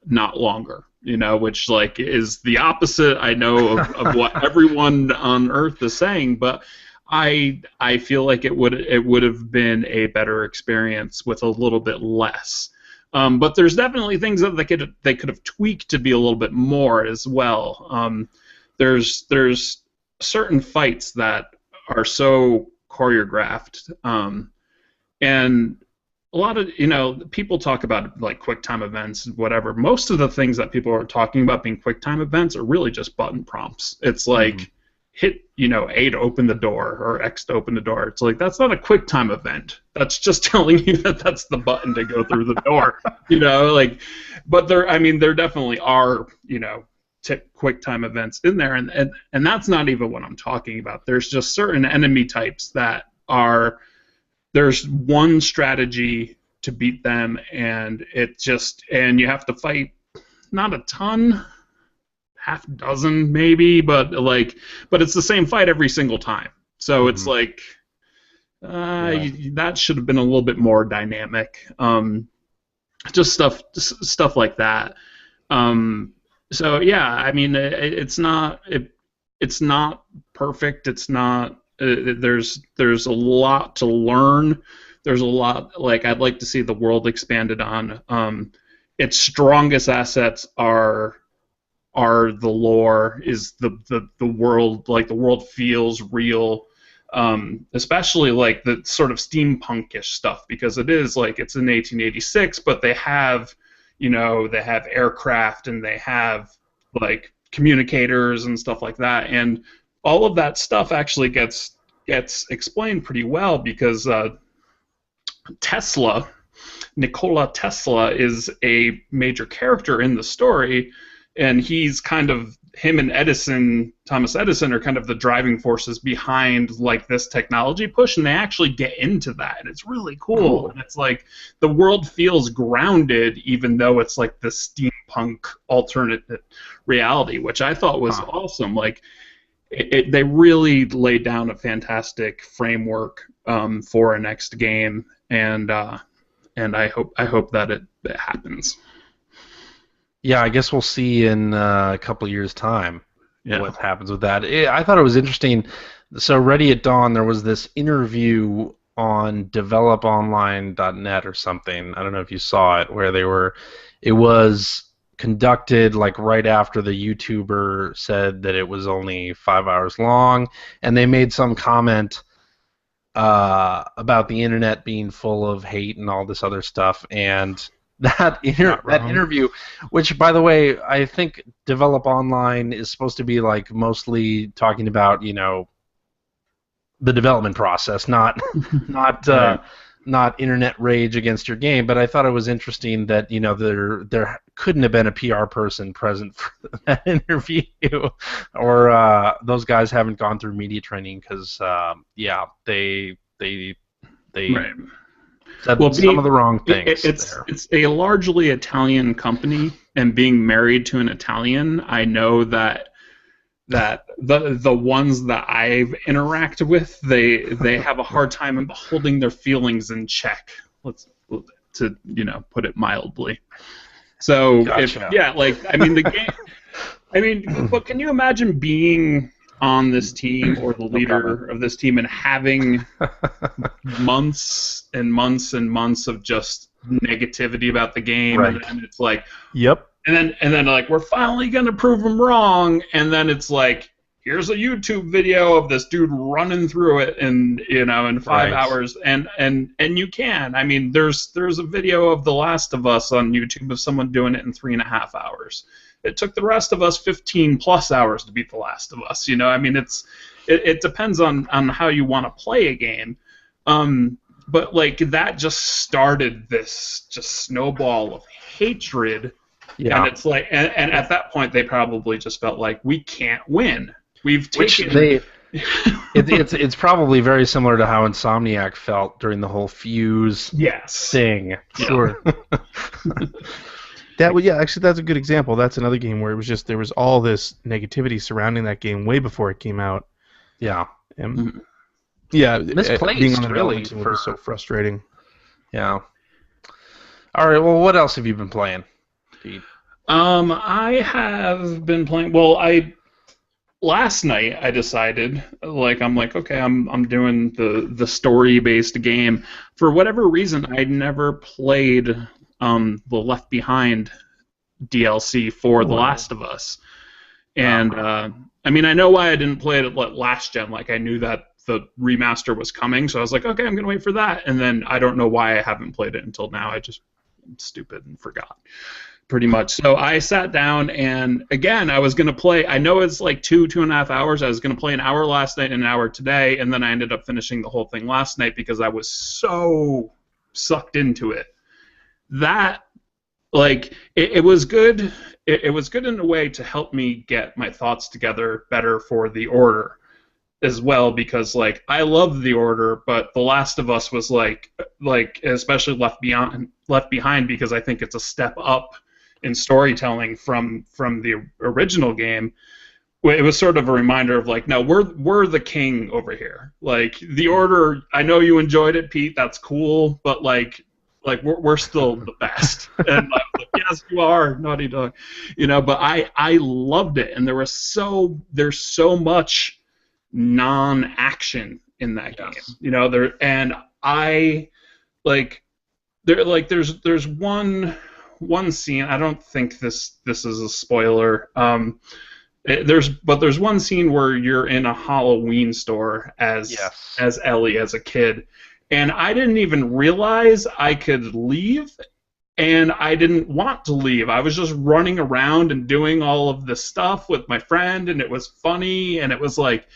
not longer. You know, which like is the opposite. I know of what everyone on Earth is saying, but I feel like it would have been a better experience with a little bit less. But there's definitely things that they could have tweaked to be a little bit more as well. There's certain fights that are so choreographed, and a lot of people talk about like QuickTime events, whatever. Most of the things that people are talking about being QuickTime events are really just button prompts. It's like hit A to open the door or X to open the door. It's like that's not a QuickTime event. That's just telling you that that's the button to go through the door. But there definitely are QuickTime events in there, and that's not even what I'm talking about. There's just certain enemy types that are there's one strategy to beat them, and you have to fight not a ton, half a dozen maybe, but it's the same fight every single time. So it's like that should have been a little bit more dynamic. Just stuff like that. So yeah, I mean, it's not perfect. It's not. There's a lot to learn. There's a lot. I'd like to see the world expanded on. Its strongest assets are the lore. Is the world, like the world feels real. Especially like the sort of steampunkish stuff, because it is like it's in 1886, but they have aircraft and they have like communicators and stuff like that, and all of that stuff actually gets explained pretty well because Nikola Tesla is a major character in the story, and he's kind of him and Thomas Edison are kind of the driving forces behind like this technology push, and they actually get into that, and it's really cool. And it's like the world feels grounded, even though it's like this steampunk alternate reality, which I thought was awesome. Like they really laid down a fantastic framework for a next game, and I hope that it happens. Yeah, I guess we'll see in a couple of years' time what happens with that. I thought it was interesting. So Ready at Dawn, there was this interview on developonline.net or something. I don't know if you saw it, where it was conducted like right after the YouTuber said that it was only 5 hours long, and they made some comment about the internet being full of hate and all this other stuff, and that interview, which by the way, I think Develop Online is supposed to be like mostly talking about the development process, not internet rage against your game. But I thought it was interesting that there couldn't have been a PR person present for that interview, or those guys haven't gone through media training because they Right. said some of the wrong things. It's a largely Italian company, and being married to an Italian, I know that the ones that I've interacted with, they have a hard time holding their feelings in check. To put it mildly. So Gotcha. the game. But can you imagine being on this team or the leader of this team and having months and months and months of just negativity about the game, Right. and then it's like, Yep. and then like we're finally gonna prove them wrong, and then it's like, here's a YouTube video of this dude running through it in 5 Right. hours, and you can. I mean, there's a video of The Last of Us on YouTube of someone doing it in 3.5 hours. It took the rest of us 15 plus hours to beat The Last of Us. I mean, it depends on how you want to play a game. But like that just started this just snowball of hatred. Yeah. And it's like, and at that point, they probably just felt like, we can't win. We've taken. It's probably very similar to how Insomniac felt during the whole Fuse Yes. thing. Sure. Actually, that's a good example. That's another game where it was just there was all this negativity surrounding that game way before it came out. Yeah. And, yeah, Misplaced, being on the really, development team was so frustrating. Yeah. All right. Well, what else have you been playing, Pete? I have been playing. Well, last night I decided, I'm like, okay, I'm doing the story-based game. For whatever reason, I never played the Left Behind DLC for The Last of Us, and I mean, I know why I didn't play it at last gen. Like, I knew that the remaster was coming, so I was like, okay, I'm gonna wait for that. And then I don't know why I haven't played it until now. I'm stupid and forgot. Pretty much. So I sat down, and again, I was going to play. I know it's like 2.5 hours. I was going to play an hour last night and an hour today, and then I ended up finishing the whole thing last night because I was so sucked into it. That, like, it was good. It was good in a way to help me get my thoughts together better for The Order as well, because, like, I love The Order, but The Last of Us was like especially Left Behind, because I think it's a step up in storytelling from the original game. It was sort of a reminder of like, no, we're the king over here. Like, The Order, I know you enjoyed it, Pete. That's cool, but like we're still the best. And I was like, yes, you are, Naughty Dog. But I loved it, and there's so much non-action in that game. There's one scene. I don't think this is a spoiler. There's one scene where you're in a Halloween store as Ellie, as a kid, and I didn't even realize I could leave, and I didn't want to leave. I was just running around and doing all of this stuff with my friend, and it was funny, and it was like.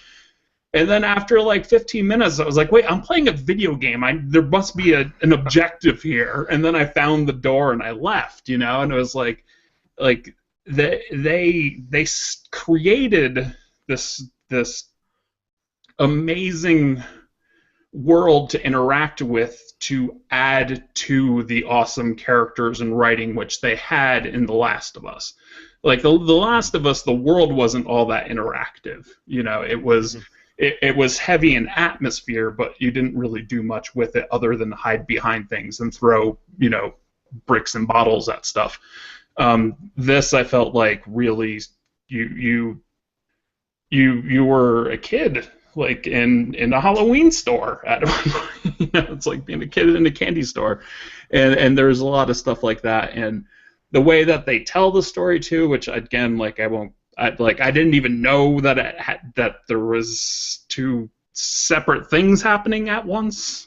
And then after like 15 minutes, I was like, wait, I'm playing a video game. There must be an objective here. And then I found the door and I left, and it was like they created this amazing world to interact with, to add to the awesome characters and writing which they had in The Last of Us. Like the Last of Us, the world wasn't all that interactive. It was. Mm-hmm. It was heavy in atmosphere, but you didn't really do much with it other than hide behind things and throw, bricks and bottles at stuff. This, I felt like, really, you were a kid, like in a Halloween store. It's like being a kid in a candy store, and there's a lot of stuff like that. And the way that they tell the story too, which again, like I didn't even know that that there was two separate things happening at once.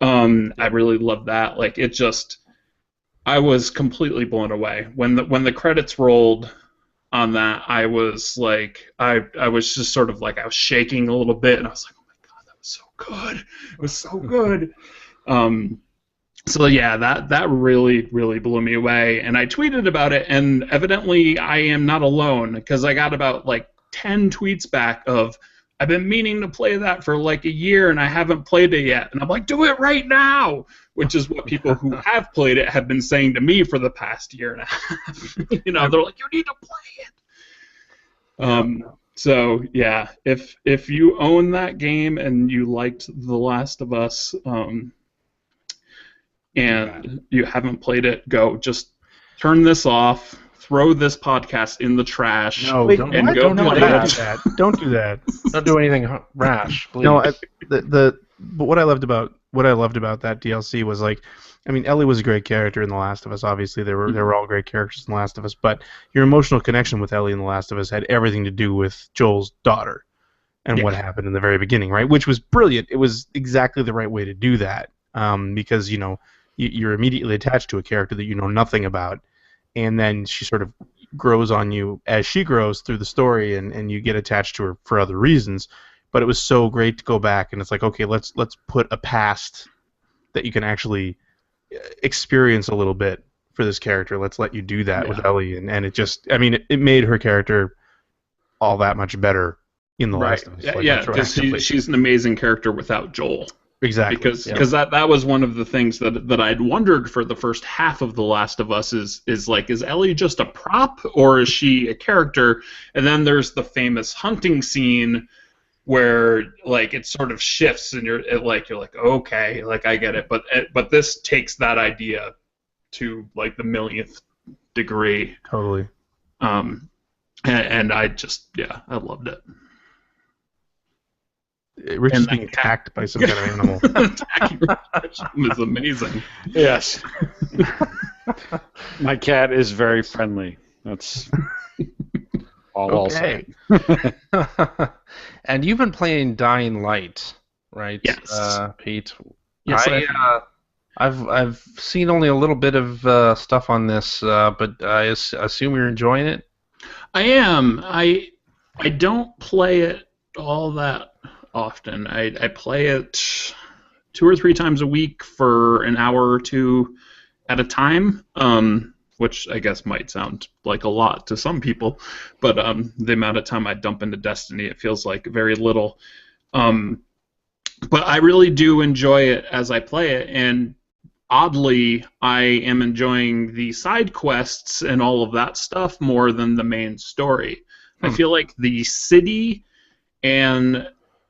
I really loved that. Like, it just, I was completely blown away when the credits rolled on that. I was like, I was just sort of like, I was shaking a little bit, and I was like, oh my god, that was so good. It was so good. So yeah, that really, really blew me away, and I tweeted about it, and evidently I am not alone, because I got about like 10 tweets back of, I've been meaning to play that for like a year and I haven't played it yet, and I'm like, do it right now, which is what people who have played it have been saying to me for the past year and a half. They're like, you need to play it. So yeah, if you own that game and you liked The Last of Us, and you haven't played it, just turn this off, throw this podcast in the trash, No, Wait, don't and do go that. Don't do that. Don't do anything rash, please. No, but what I loved about what I loved about that DLC was like, I mean, Ellie was a great character in The Last of Us. Obviously, they were all great characters in The Last of Us. But your emotional connection with Ellie in The Last of Us had everything to do with Joel's daughter and what happened in the very beginning, right? Which was brilliant. It was exactly the right way to do that, because you're immediately attached to a character that you know nothing about, and then she sort of grows on you as she grows through the story, and you get attached to her for other reasons. But it was so great to go back, and it's like, okay, let's put a past that you can actually experience a little bit for this character. Let's let you do that with Ellie, and it just, I mean, it made her character all that much better in The Last of Us. Like, because she's an amazing character without Joel. Exactly. Because that was one of the things that I'd wondered for the first half of The Last of Us is like, is Ellie just a prop or is she a character? And then there's the famous hunting scene where like it sort of shifts and you're like okay, like I get it, but this takes that idea to like the millionth degree. Totally. And I just I loved it. Rich is being attacked by some kind of animal. Attacking Rich is amazing. Yes. My cat is very friendly. That's all okay. I'll say. And you've been playing Dying Light, right? Yes. Pete. Yes. I've seen only a little bit of stuff on this, but I assume you're enjoying it. I am. I don't play it all that often. I play it 2 or 3 times a week for an hour or two at a time, which I guess might sound like a lot to some people, but the amount of time I dump into Destiny, it feels like very little. But I really do enjoy it as I play it, and oddly, I am enjoying the side quests and all of that stuff more than the main story. I feel like the city and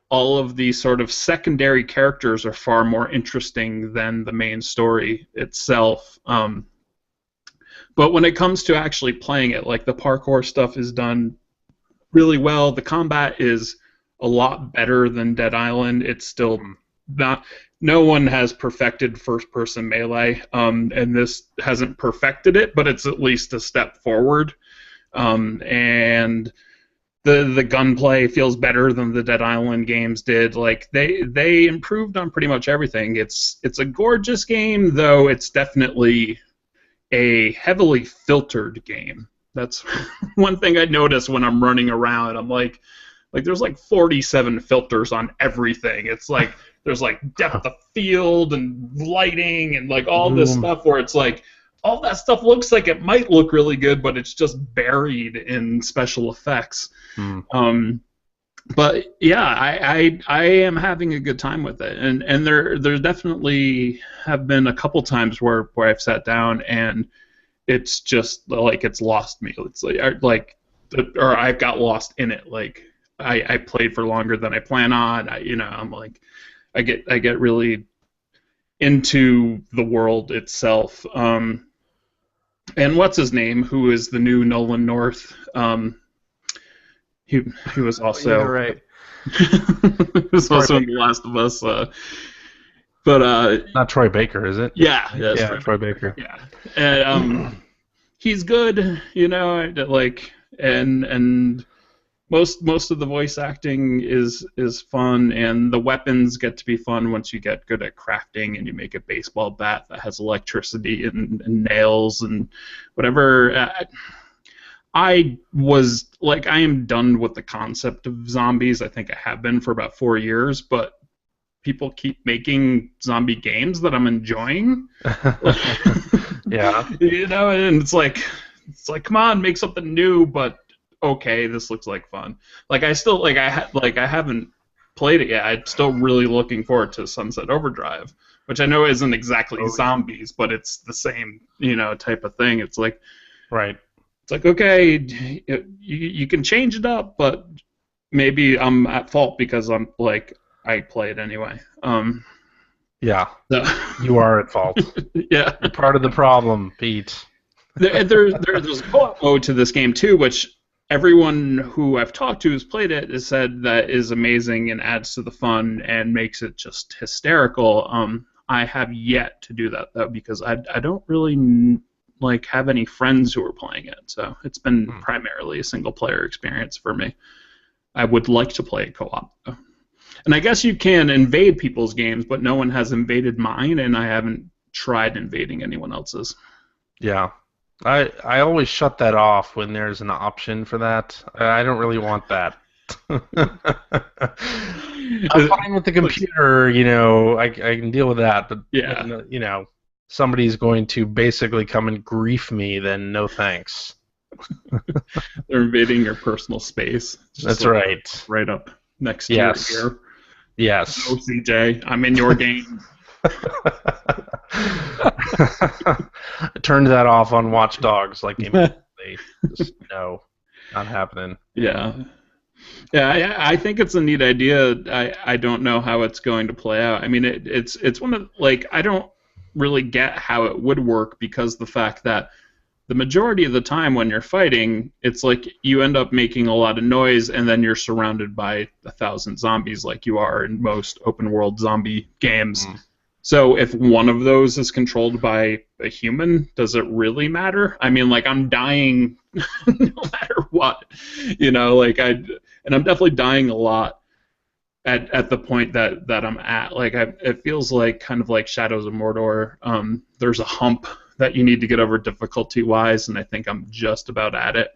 all of the sort of secondary characters are far more interesting than the main story itself. But when it comes to actually playing it, like the parkour stuff is done really well. The combat is a lot better than Dead Island. It's still not. No one has perfected first-person melee, and this hasn't perfected it, but it's at least a step forward. And the gunplay feels better than the Dead Island games did. Like they improved on pretty much everything. It's a gorgeous game, though it's definitely a heavily filtered game. That's one thing I notice when I'm running around. I'm like there's like 47 filters on everything. It's like there's like depth of field and lighting and like all this stuff where it's like all that stuff looks like it might look really good, but it's just buried in special effects. But yeah, I am having a good time with it, and there definitely have been a couple times where I've sat down and it's just like it's lost me. It's or I've got lost in it. Like I played for longer than I plan on. I'm like I get really into the world itself. And what's his name? Who is the new Nolan North? He was also right. he was also in The Last of Us. But not Troy Baker, is it? Yeah, Troy Baker. Yeah, and he's good. Like and most of the voice acting is fun, and the weapons get to be fun once you get good at crafting and you make a baseball bat that has electricity and nails and whatever. I am done with the concept of zombies. I think I have been for about 4 years, but people keep making zombie games that I'm enjoying. Yeah. And it's like come on, make something new, but okay, this looks like fun. Like I haven't played it yet. I'm still really looking forward to Sunset Overdrive, which I know isn't exactly zombies, but it's the same, type of thing. It's like right. It's like, okay, you can change it up, but maybe I'm at fault because I play it anyway. Yeah, so. You are at fault. Yeah, you're part of the problem, Pete. There's a co-op mode to this game too, which everyone who I've talked to who's played it has said that is amazing and adds to the fun and makes it just hysterical. I have yet to do that though because I don't really like have any friends who are playing it, so it's been primarily a single player experience for me. I would like to play it co-op though. And I guess you can invade people's games, but no one has invaded mine, and I haven't tried invading anyone else's. Yeah. I always shut that off when there's an option for that. I don't really want that. I'm fine with the computer, I can deal with that, but when, somebody's going to basically come and grief me, then no thanks. They're invading your personal space. That's right. Right up next to your ear. Yes. No, CJ, I'm in your game. I turned that off on Watch Dogs like immediately. Just no, not happening. Yeah. Yeah, I think it's a neat idea. I don't know how it's going to play out. I mean, it's one of, like, I don't really get how it would work because the fact that the majority of the time when you're fighting, it's like you end up making a lot of noise and then you're surrounded by 1,000 zombies like you are in most open world zombie games. So if one of those is controlled by a human, does it really matter? I mean, like, I'm dying no matter what, and I'm definitely dying a lot at the point that I'm at. Like, it feels like kind of like Shadows of Mordor. There's a hump that you need to get over difficulty-wise, and I think I'm just about at it.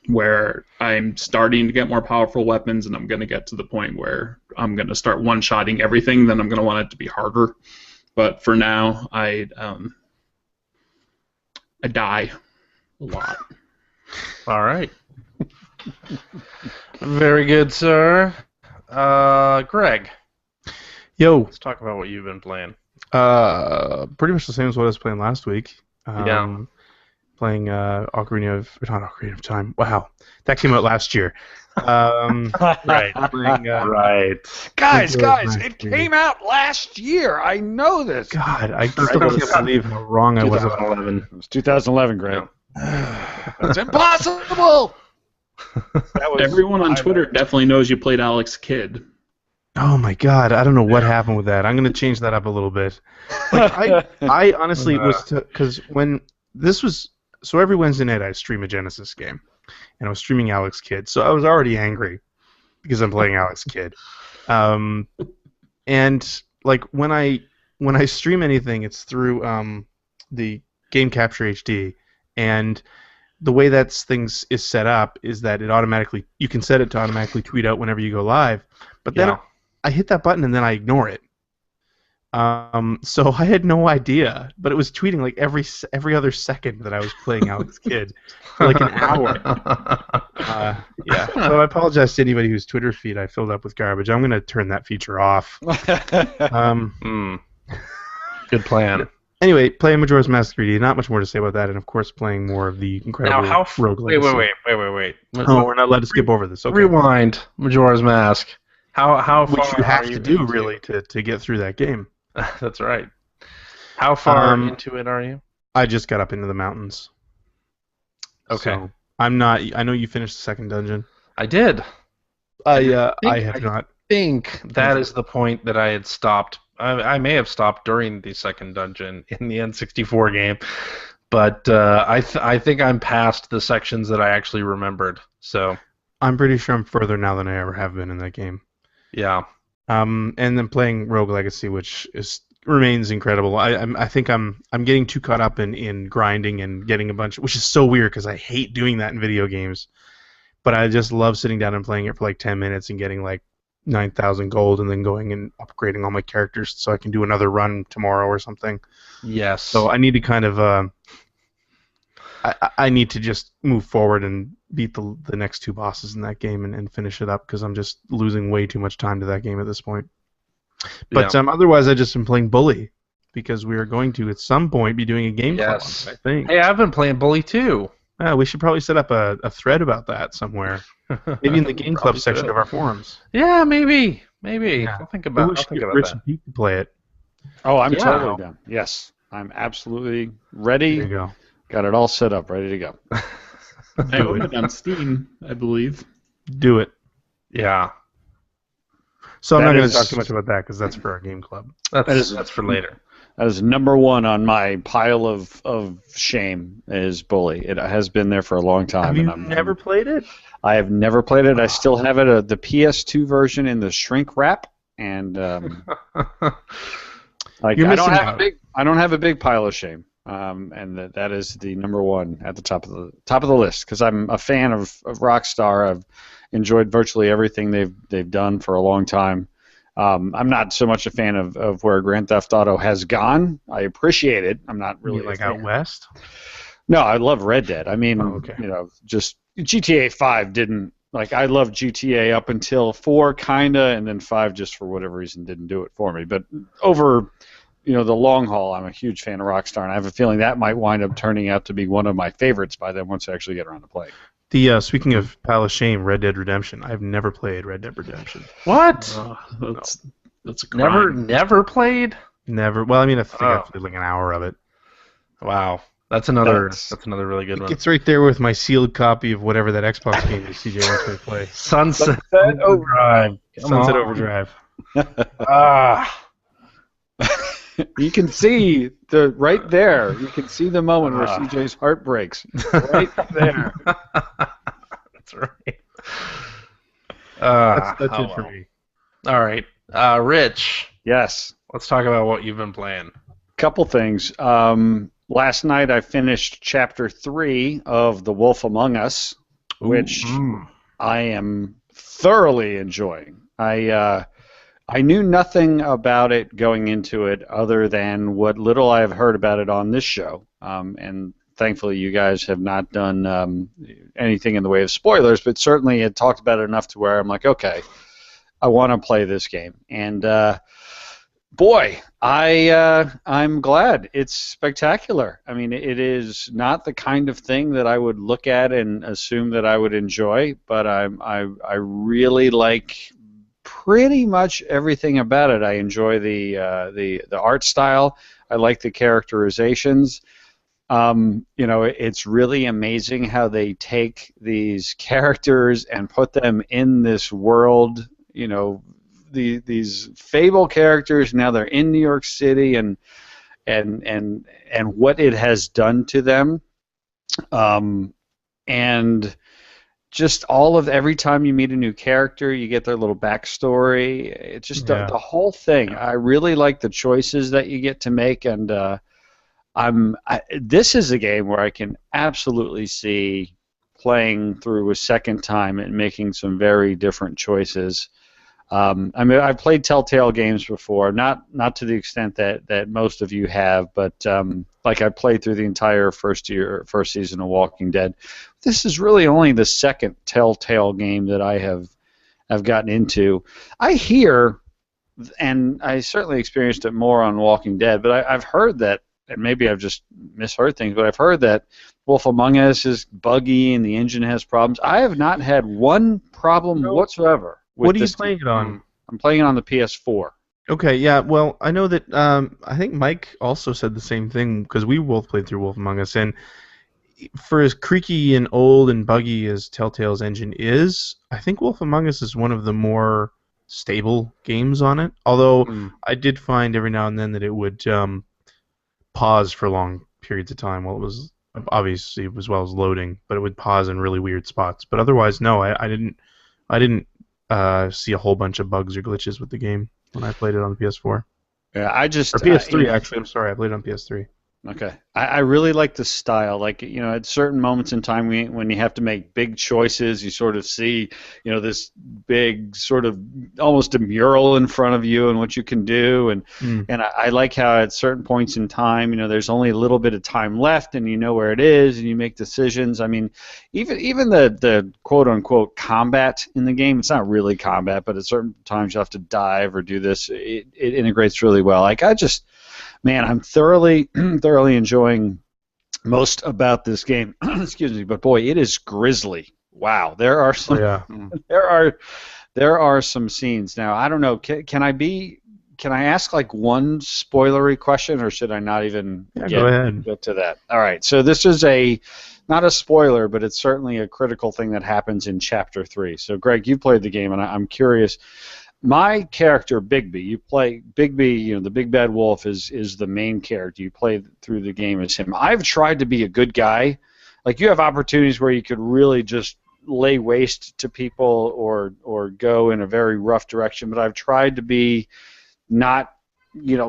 Where I'm starting to get more powerful weapons, and I'm going to get to the point where I'm going to start one-shotting everything, then I'm going to want it to be harder. But for now, I die a lot. All right. Very good, sir. Greg. Yo. Let's talk about what you've been playing. Pretty much the same as what I was playing last week. Playing Ocarina of Time. Wow, that came out last year. Right. Playing, right. Guys, it came out last year. I know this. God, I still can't believe how wrong I was. 2011. It was 2011, Greg. That's impossible. Everyone on Twitter definitely knows you played Alex Kidd. Oh my God, I don't know what happened with that. I'm going to change that up a little bit. Like, I honestly was, because when this was, so every Wednesday night I stream a Genesis game, and I was streaming Alex Kidd, so I was already angry because I'm playing Alex Kidd. And like when I stream anything, it's through the Game Capture HD, and the way that things is set up is that you can set it to automatically tweet out whenever you go live, but then I hit that button and then I ignore it. So I had no idea, but it was tweeting like every other second that I was playing Alex Kidd for like an hour. So I apologize to anybody whose Twitter feed I filled up with garbage. I'm going to turn that feature off. Good plan. Anyway, playing Majora's Mask 3D. Not much more to say about that, and of course playing more of the incredible Rogue Legacy. Wait. Oh, we're not allowed to skip over this. Okay. Rewind. Majora's Mask. How far? Which you have to do really to get through that game. That's right. How far into it are you? I just got up into the mountains. Okay. So I'm not. I know you finished the second dungeon. I did. I have not. I think that is the point that I had stopped. I may have stopped during the second dungeon in the N64 game, but I think I'm past the sections that I actually remembered. So I'm pretty sure I'm further now than I ever have been in that game. Yeah. And then playing Rogue Legacy, which remains incredible. I think I'm getting too caught up in grinding and getting a bunch, which is so weird because I hate doing that in video games. But I just love sitting down and playing it for like 10 minutes and getting like 9,000 gold and then going and upgrading all my characters so I can do another run tomorrow or something. Yes. So I need to kind of I need to just move forward and beat the next two bosses in that game and finish it up because I'm just losing way too much time to that game at this point. But otherwise, I just been playing Bully because we are going to at some point be doing a game club, I think. Hey, I've been playing Bully too. We should probably set up a thread about that somewhere. Maybe in the game club section of our forums. Yeah, maybe. Yeah. I'll think about Rich and Pete to play it. Oh, I'm totally down. Yes, I'm absolutely ready. There you go. Got it all set up, ready to go. I own it on Steam, I believe. Do it. Yeah, So I'm That not going is- to talk too much about that because that's for our game club. that's for later. That is number one on my pile of shame is Bully. It has been there for a long time. Have you and never played it? I have never played it. I still have it, the PS2 version in the shrink wrap, and like You're I don't missing have out. I don't have a big pile of shame. And that is the number one at the top of the list because I'm a fan of Rockstar. I've enjoyed virtually everything they've done for a long time. I'm not so much a fan of where Grand Theft Auto has gone. I appreciate it. I'm not really Like a fan. out west? No, I love Red Dead. I mean, Oh, okay. just GTA 5 didn't like. I loved GTA up until 4, kinda, and then 5 just for whatever reason didn't do it for me. But over, the long haul, I'm a huge fan of Rockstar, and I have a feeling that might wind up turning out to be one of my favorites by then once I actually get around to playing. The speaking of pile of shame, Red Dead Redemption. I've never played Red Dead Redemption. What? That's a crime. Never played? Never. Well, I mean, I think Oh. I've played like an hour of it. Wow, that's another That's- really good one. It's right there with my sealed copy of whatever that Xbox game is CJ wants me to play. Sunset Overdrive. Sunset Overdrive. Ah, You can see right there. You can see the moment where CJ's heart breaks. Right there. that's right. That's oh it for well. me. All right, Rich. Yes. Let's talk about what you've been playing. Couple things. Last night I finished Chapter 3 of The Wolf Among Us, which I am thoroughly enjoying. I knew nothing about it going into it other than what little I've heard about it on this show, and thankfully you guys have not done anything in the way of spoilers, but certainly it talked about it enough to where I'm like, okay, I want to play this game. And boy, I'm glad. It's spectacular. I mean, it is not the kind of thing that I would look at and assume that I would enjoy, but I really like pretty much everything about it. I enjoy the art style. I like the characterizations. It's really amazing how they take these characters and put them in this world. These fable characters, now they're in New York City, and what it has done to them, and just every time you meet a new character, you get their little backstory. It's just the whole thing. I really like the choices that you get to make, and this is a game where I can absolutely see playing through a second time and making some very different choices. I've played Telltale games before, not to the extent that most of you have, but like I played through the entire first season of Walking Dead. This is really only the second Telltale game that I have gotten into. I hear, and I certainly experienced it more on Walking Dead, but I've heard that, and maybe I've just misheard things, but I've heard that Wolf Among Us is buggy and the engine has problems. I have not had one problem whatsoever. What are you playing it on? I'm playing it on the PS4. Okay, yeah. Well, I know that I think Mike also said the same thing because we both played through Wolf Among Us, and for as creaky and old and buggy as Telltale's engine is, I think Wolf Among Us is one of the more stable games on it. Although I did find every now and then that it would pause for long periods of time while it was obviously as well as loading, but it would pause in really weird spots. But otherwise, no, I didn't see a whole bunch of bugs or glitches with the game when I played it on the PS4. Yeah, Or PS3, actually. I'm sorry, I played it on PS3. Okay. I really like the style. Like, at certain moments in time when you have to make big choices, you sort of see, this big sort of almost a mural in front of you and what you can do. And I like how at certain points in time, there's only a little bit of time left and you know where it is and you make decisions. I mean, even the quote-unquote combat in the game, it's not really combat, but at certain times you have to dive or do this. It integrates really well. Like, man, I'm thoroughly enjoying most about this game. Excuse me, but boy, it is grisly. Wow, there are some. there are some scenes. Now, I don't know. Can I ask like one spoilery question, or should I not even go ahead. get to that? All right. So this is a not a spoiler, but it's certainly a critical thing that happens in Chapter 3. So, Greg, you played the game, and I'm curious. My character, Bigby, you play Bigby, the big bad wolf is the main character. You play through the game as him. I've tried to be a good guy. Like, you have opportunities where you could really just lay waste to people or go in a very rough direction, but I've tried to be not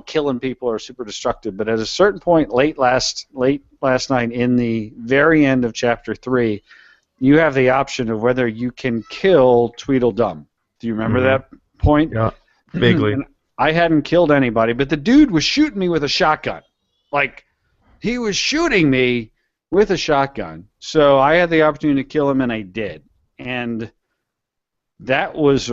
killing people or super destructive. But at a certain point late last night in the very end of Chapter 3, you have the option of whether you can kill Tweedledum. Do you remember that point? Yeah, vaguely. And I hadn't killed anybody, but the dude was shooting me with a shotgun. Like, he was shooting me with a shotgun. So I had the opportunity to kill him, and I did. And that was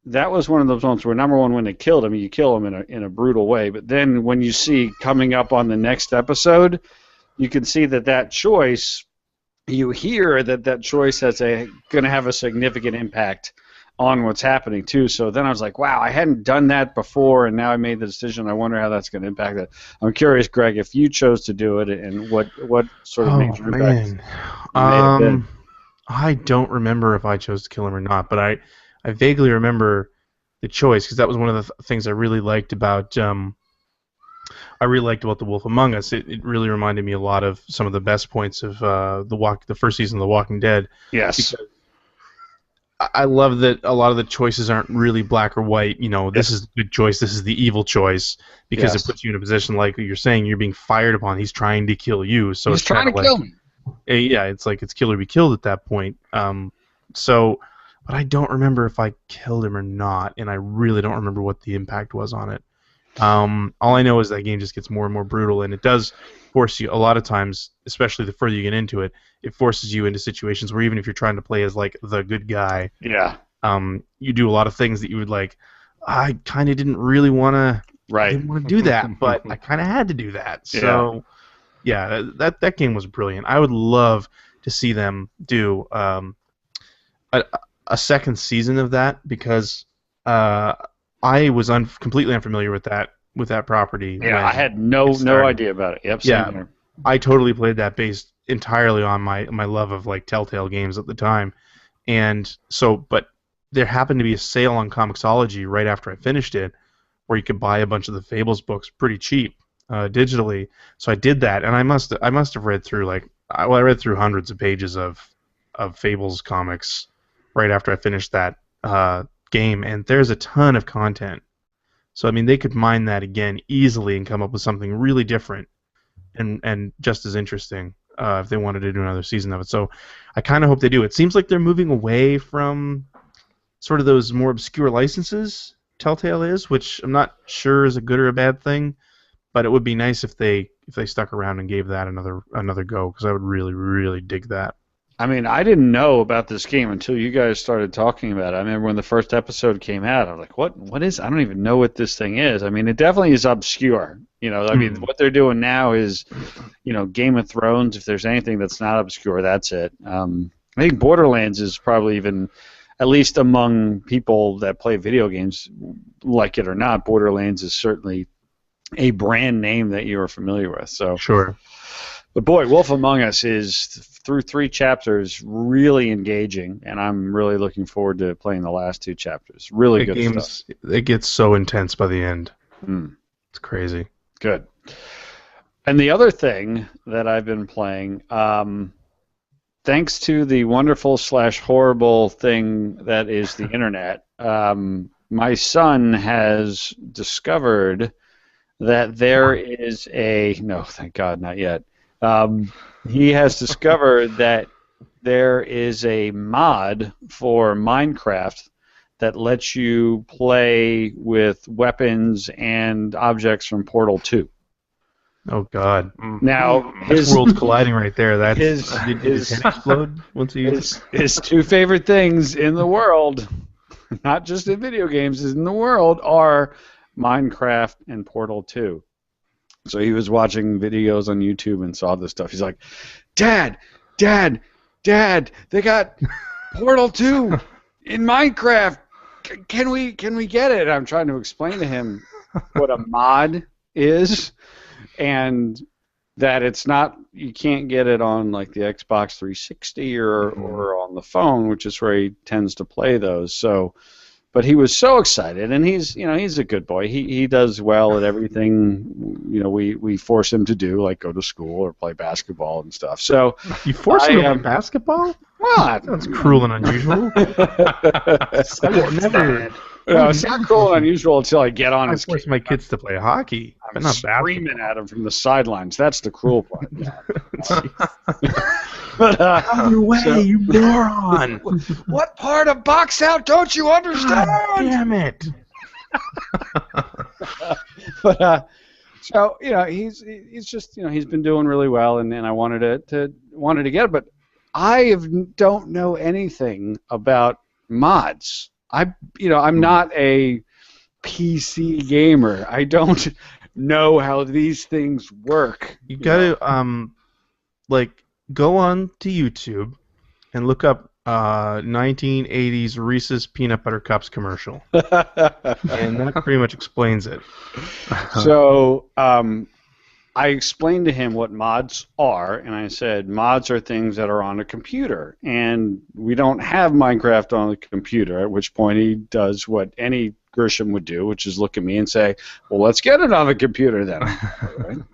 that was one of those moments where, number one, when they killed him, you kill him in a brutal way. But then when you see coming up on the next episode, you can see that choice, you hear that choice going to have a significant impact on what's happening too. So then I was like, wow, I hadn't done that before, and now I made the decision. I wonder how that's going to impact it. I'm curious, Greg, if you chose to do it, and what sort of major impact I don't remember if I chose to kill him or not, but I vaguely remember the choice, because that was one of the things I really liked about The Wolf Among Us. It really reminded me a lot of some of the best points of the first season of The Walking Dead. Yes. Because I love that a lot of the choices aren't really black or white. This is the good choice, this is the evil choice, because it puts you in a position like you're saying, you're being fired upon. He's trying to kill you, so he's trying to kill me. Yeah, it's like it's kill or be killed at that point. But I don't remember if I killed him or not, and I really don't remember what the impact was on it. All I know is that game just gets more and more brutal, and it does force you a lot of times, especially the further you get into it, it forces you into situations where even if you're trying to play as like the good guy, you do a lot of things that you would like. I kind of didn't really want to. Right. I didn't want to do that, but I kind of had to do that. So, yeah, that game was brilliant. I would love to see them do a second season of that, because I was completely unfamiliar with that property. Yeah, I had no idea about it. Yep. Yeah, here. I totally played that based entirely on my love of like Telltale games at the time, and so but there happened to be a sale on Comixology right after I finished it, where you could buy a bunch of the Fables books pretty cheap digitally. So I did that, and I must have read through I read through hundreds of pages of Fables comics right after I finished that game, and there's a ton of content. So I mean, they could mine that again easily and come up with something really different and just as interesting if they wanted to do another season of it. So I kind of hope they do. It seems like they're moving away from sort of those more obscure licenses Telltale is, which I'm not sure is a good or a bad thing, but it would be nice if they stuck around and gave that another go, because I would really, really dig that. I mean, I didn't know about this game until you guys started talking about it. I remember when the first episode came out, I was like, what is, I don't even know what this thing is. I mean, it definitely is obscure. I mean, what they're doing now is, Game of Thrones. If there's anything that's not obscure, that's it. I think Borderlands is probably even, at least among people that play video games, like it or not, Borderlands is certainly a brand name that you are familiar with. So Sure. But boy, Wolf Among Us is, through 3 chapters, really engaging, and I'm really looking forward to playing the last 2 chapters. Really good stuff. It gets so intense by the end. Mm. It's crazy. Good. And the other thing that I've been playing, thanks to the wonderful / horrible thing that is the internet, my son has discovered that there is no, thank God, not yet. He has discovered that there is a mod for Minecraft that lets you play with weapons and objects from Portal 2. Oh God! Now his world's colliding right there. That's his head explode once he his 2 favorite things in the world, not just in video games, in the world, are Minecraft and Portal 2. So he was watching videos on YouTube and saw this stuff. He's like, Dad, they got Portal 2 in Minecraft. Can we get it? I'm trying to explain to him what a mod is, and that it's not, you can't get it on like the Xbox 360 or on the phone, which is where he tends to play those. So, but he was so excited, and he's a good boy. He does well at everything we force him to do, like go to school or play basketball and stuff. So You force him to play basketball? well, That's cruel and unusual. I will never. it's not cool and unusual until I get on I his force my kids to play hockey, but I'm not screaming basketball. at him from the sidelines. That's the cruel part. Jeez. But, Out your way, you moron! what part of box out don't you understand? Damn it! But so he's just he's been doing really well, and I wanted to get it, but don't know anything about mods. I'm not a PC gamer. I don't know how these things work. You gotta go on to YouTube and look up 1980s Reese's Peanut Butter Cups commercial, and that pretty much explains it. So I explained to him what mods are, and I said mods are things that are on a computer, and we don't have Minecraft on the computer, at which point he does what any Grisham would do, which is look at me and say, well, let's get it on the computer then.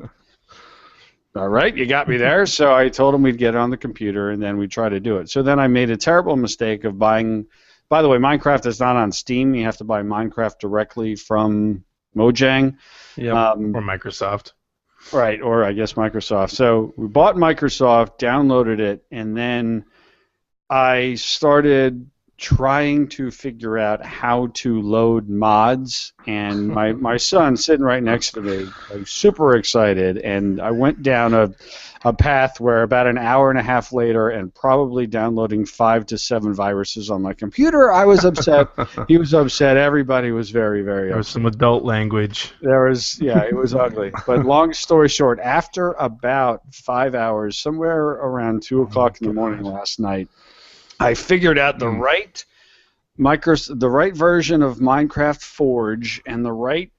All right, you got me there. So I told him we'd get it on the computer, and then we'd try to do it. So then I made a terrible mistake of buying. By the way, Minecraft is not on Steam. You have to buy Minecraft directly from Mojang. Yeah, or Microsoft. Right, or I guess Microsoft. So we bought Microsoft, downloaded it, and then I started trying to figure out how to load mods, and my son sitting right next to me, like, super excited, and I went down a path where about an hour and a half later, and probably downloading 5 to 7 viruses on my computer, I was upset. He was upset. Everybody was very, very There was upset. some adult language. It was ugly. But long story short, after about 5 hours, somewhere around 2 o'clock in the morning last night, I figured out the right version of Minecraft Forge and the right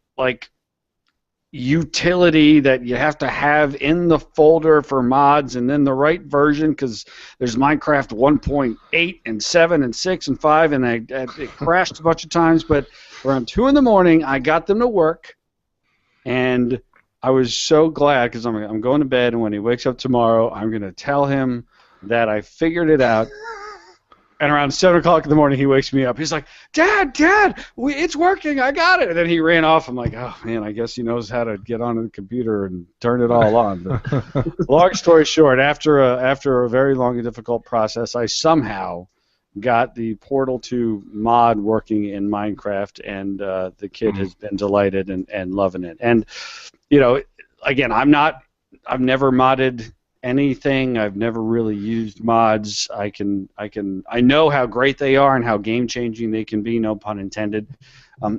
utility that you have to have in the folder for mods, and then the right version, because there's Minecraft 1.8 and 7 and 6 and 5, and it crashed a bunch of times. But around 2 in the morning, I got them to work, and I was so glad, because I'm going to bed, and when he wakes up tomorrow, I'm going to tell him that I figured it out. And around 7 o'clock in the morning, he wakes me up. He's like, Dad, it's working. I got it. And then he ran off. I'm like, oh, man, I guess he knows how to get onto the computer and turn it all on. But long story short, after a very long and difficult process, I somehow got the Portal 2 mod working in Minecraft, and the kid has been delighted and loving it. And, again, I've never modded anything. I've never really used mods. I know how great they are and how game-changing they can be, no pun intended.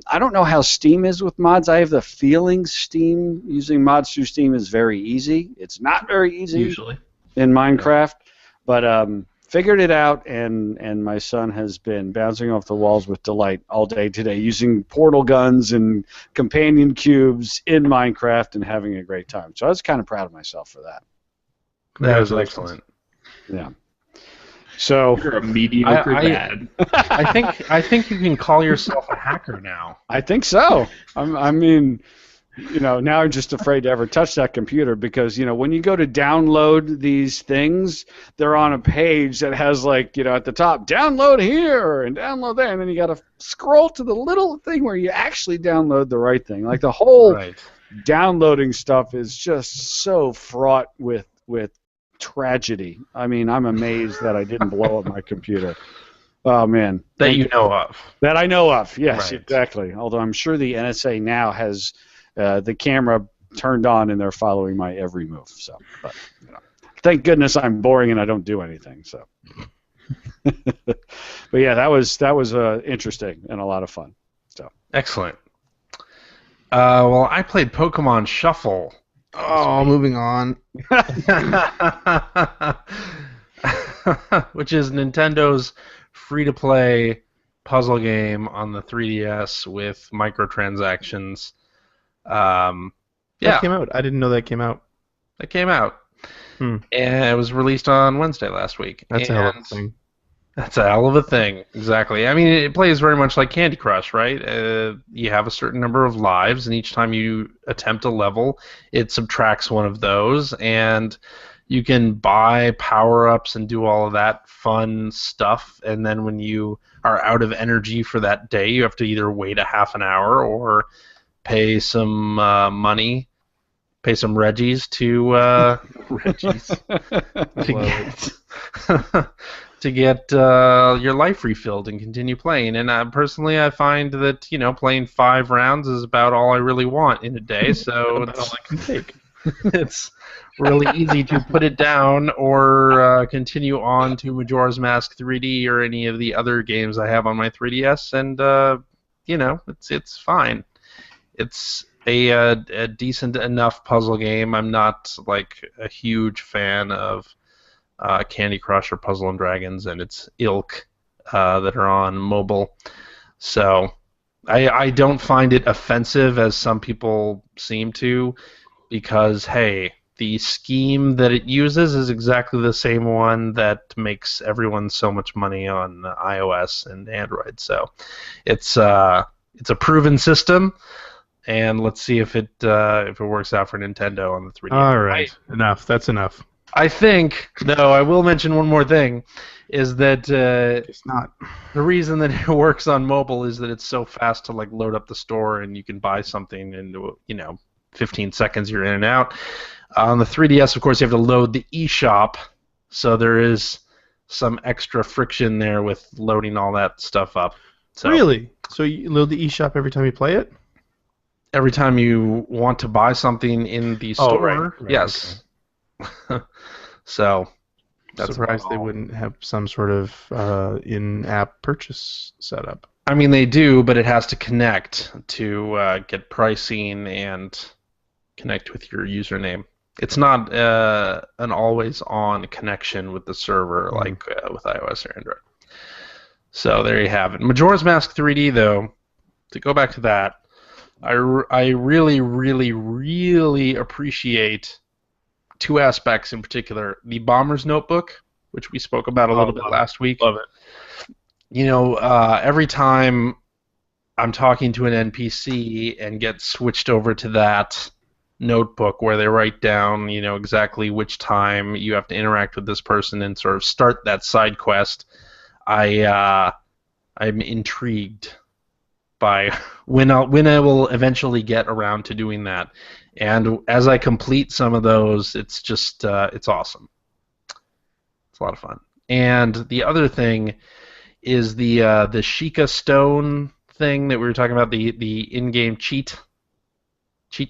I don't know how Steam is with mods. I have the feeling using mods through Steam is very easy. It's not very easy Usually. in Minecraft, but figured it out, and my son has been bouncing off the walls with delight all day today, using portal guns and companion cubes in Minecraft and having a great time. So I was kind of proud of myself for that. That was excellent. Yeah. So You're a mediocre dad. I think you can call yourself a hacker now. I think so. I mean, now I'm just afraid to ever touch that computer, because when you go to download these things, they're on a page that has at the top, download here and download there, and then you got to scroll to the little thing where you actually download the right thing. Like the whole downloading stuff is just so fraught with tragedy. I mean, I'm amazed that I didn't blow up my computer. Oh, man. That you know of. That I know of, yes, Right. exactly. Although I'm sure the NSA now has the camera turned on and they're following my every move. So, but, thank goodness I'm boring and I don't do anything. So, but yeah, that was interesting and a lot of fun. So Excellent. Well, I played Pokemon Shuffle. Oh, moving on. Which is Nintendo's free-to-play puzzle game on the 3DS with microtransactions. That came out. I didn't know that came out. that came out. Hmm. And it was released on Wednesday last week. That's a hell of a thing. That's a hell of a thing, exactly. I mean, it plays very much like Candy Crush, right? You have a certain number of lives, and each time you attempt a level, it subtracts one of those, and you can buy power-ups and do all of that fun stuff, and then when you are out of energy for that day, you have to either wait a half an hour or pay some money, pay some Reggies to Reggie's. to get your life refilled and continue playing. And personally, I find that playing 5 rounds is about all I really want in a day. So That's all I can take. it's really easy to put it down or continue on to Majora's Mask 3D or any of the other games I have on my 3DS, and it's fine. It's a decent enough puzzle game. I'm not like a huge fan of Candy Crush or Puzzle and Dragons and its ilk that are on mobile. So I don't find it offensive as some people seem to, because, hey, the scheme that it uses is exactly the same one that makes everyone so much money on iOS and Android. So it's a proven system, and let's see if it works out for Nintendo on the 3DS. All right, enough. That's enough. I think, though, I will mention one more thing, is that It's not. the reason that it works on mobile is that it's so fast to like load up the store and you can buy something in 15 seconds you're in and out. On the 3DS, of course, you have to load the eShop, so there is some extra friction there with loading all that stuff up. So Really? So you load the eShop every time you play it? every time you want to buy something in the Oh, store, right, yes. So that's Surprised about they all. wouldn't have some sort of in-app purchase setup. I mean, they do, but it has to connect to get pricing and connect with your username. It's not an always-on connection with the server like with iOS or Android. So there you have it. Majora's Mask 3D, though, to go back to that, I really, really, really appreciate 2 aspects in particular. The Bomber's Notebook, which we spoke about a little bit last week. Love it. Every time I'm talking to an NPC and get switched over to that notebook where they write down, exactly which time you have to interact with this person and sort of start that side quest, I'm intrigued by when I will eventually get around to doing that. And as I complete some of those, it's just it's awesome. It's a lot of fun. And the other thing is the Sheikah Stone thing that we were talking about, the in-game cheat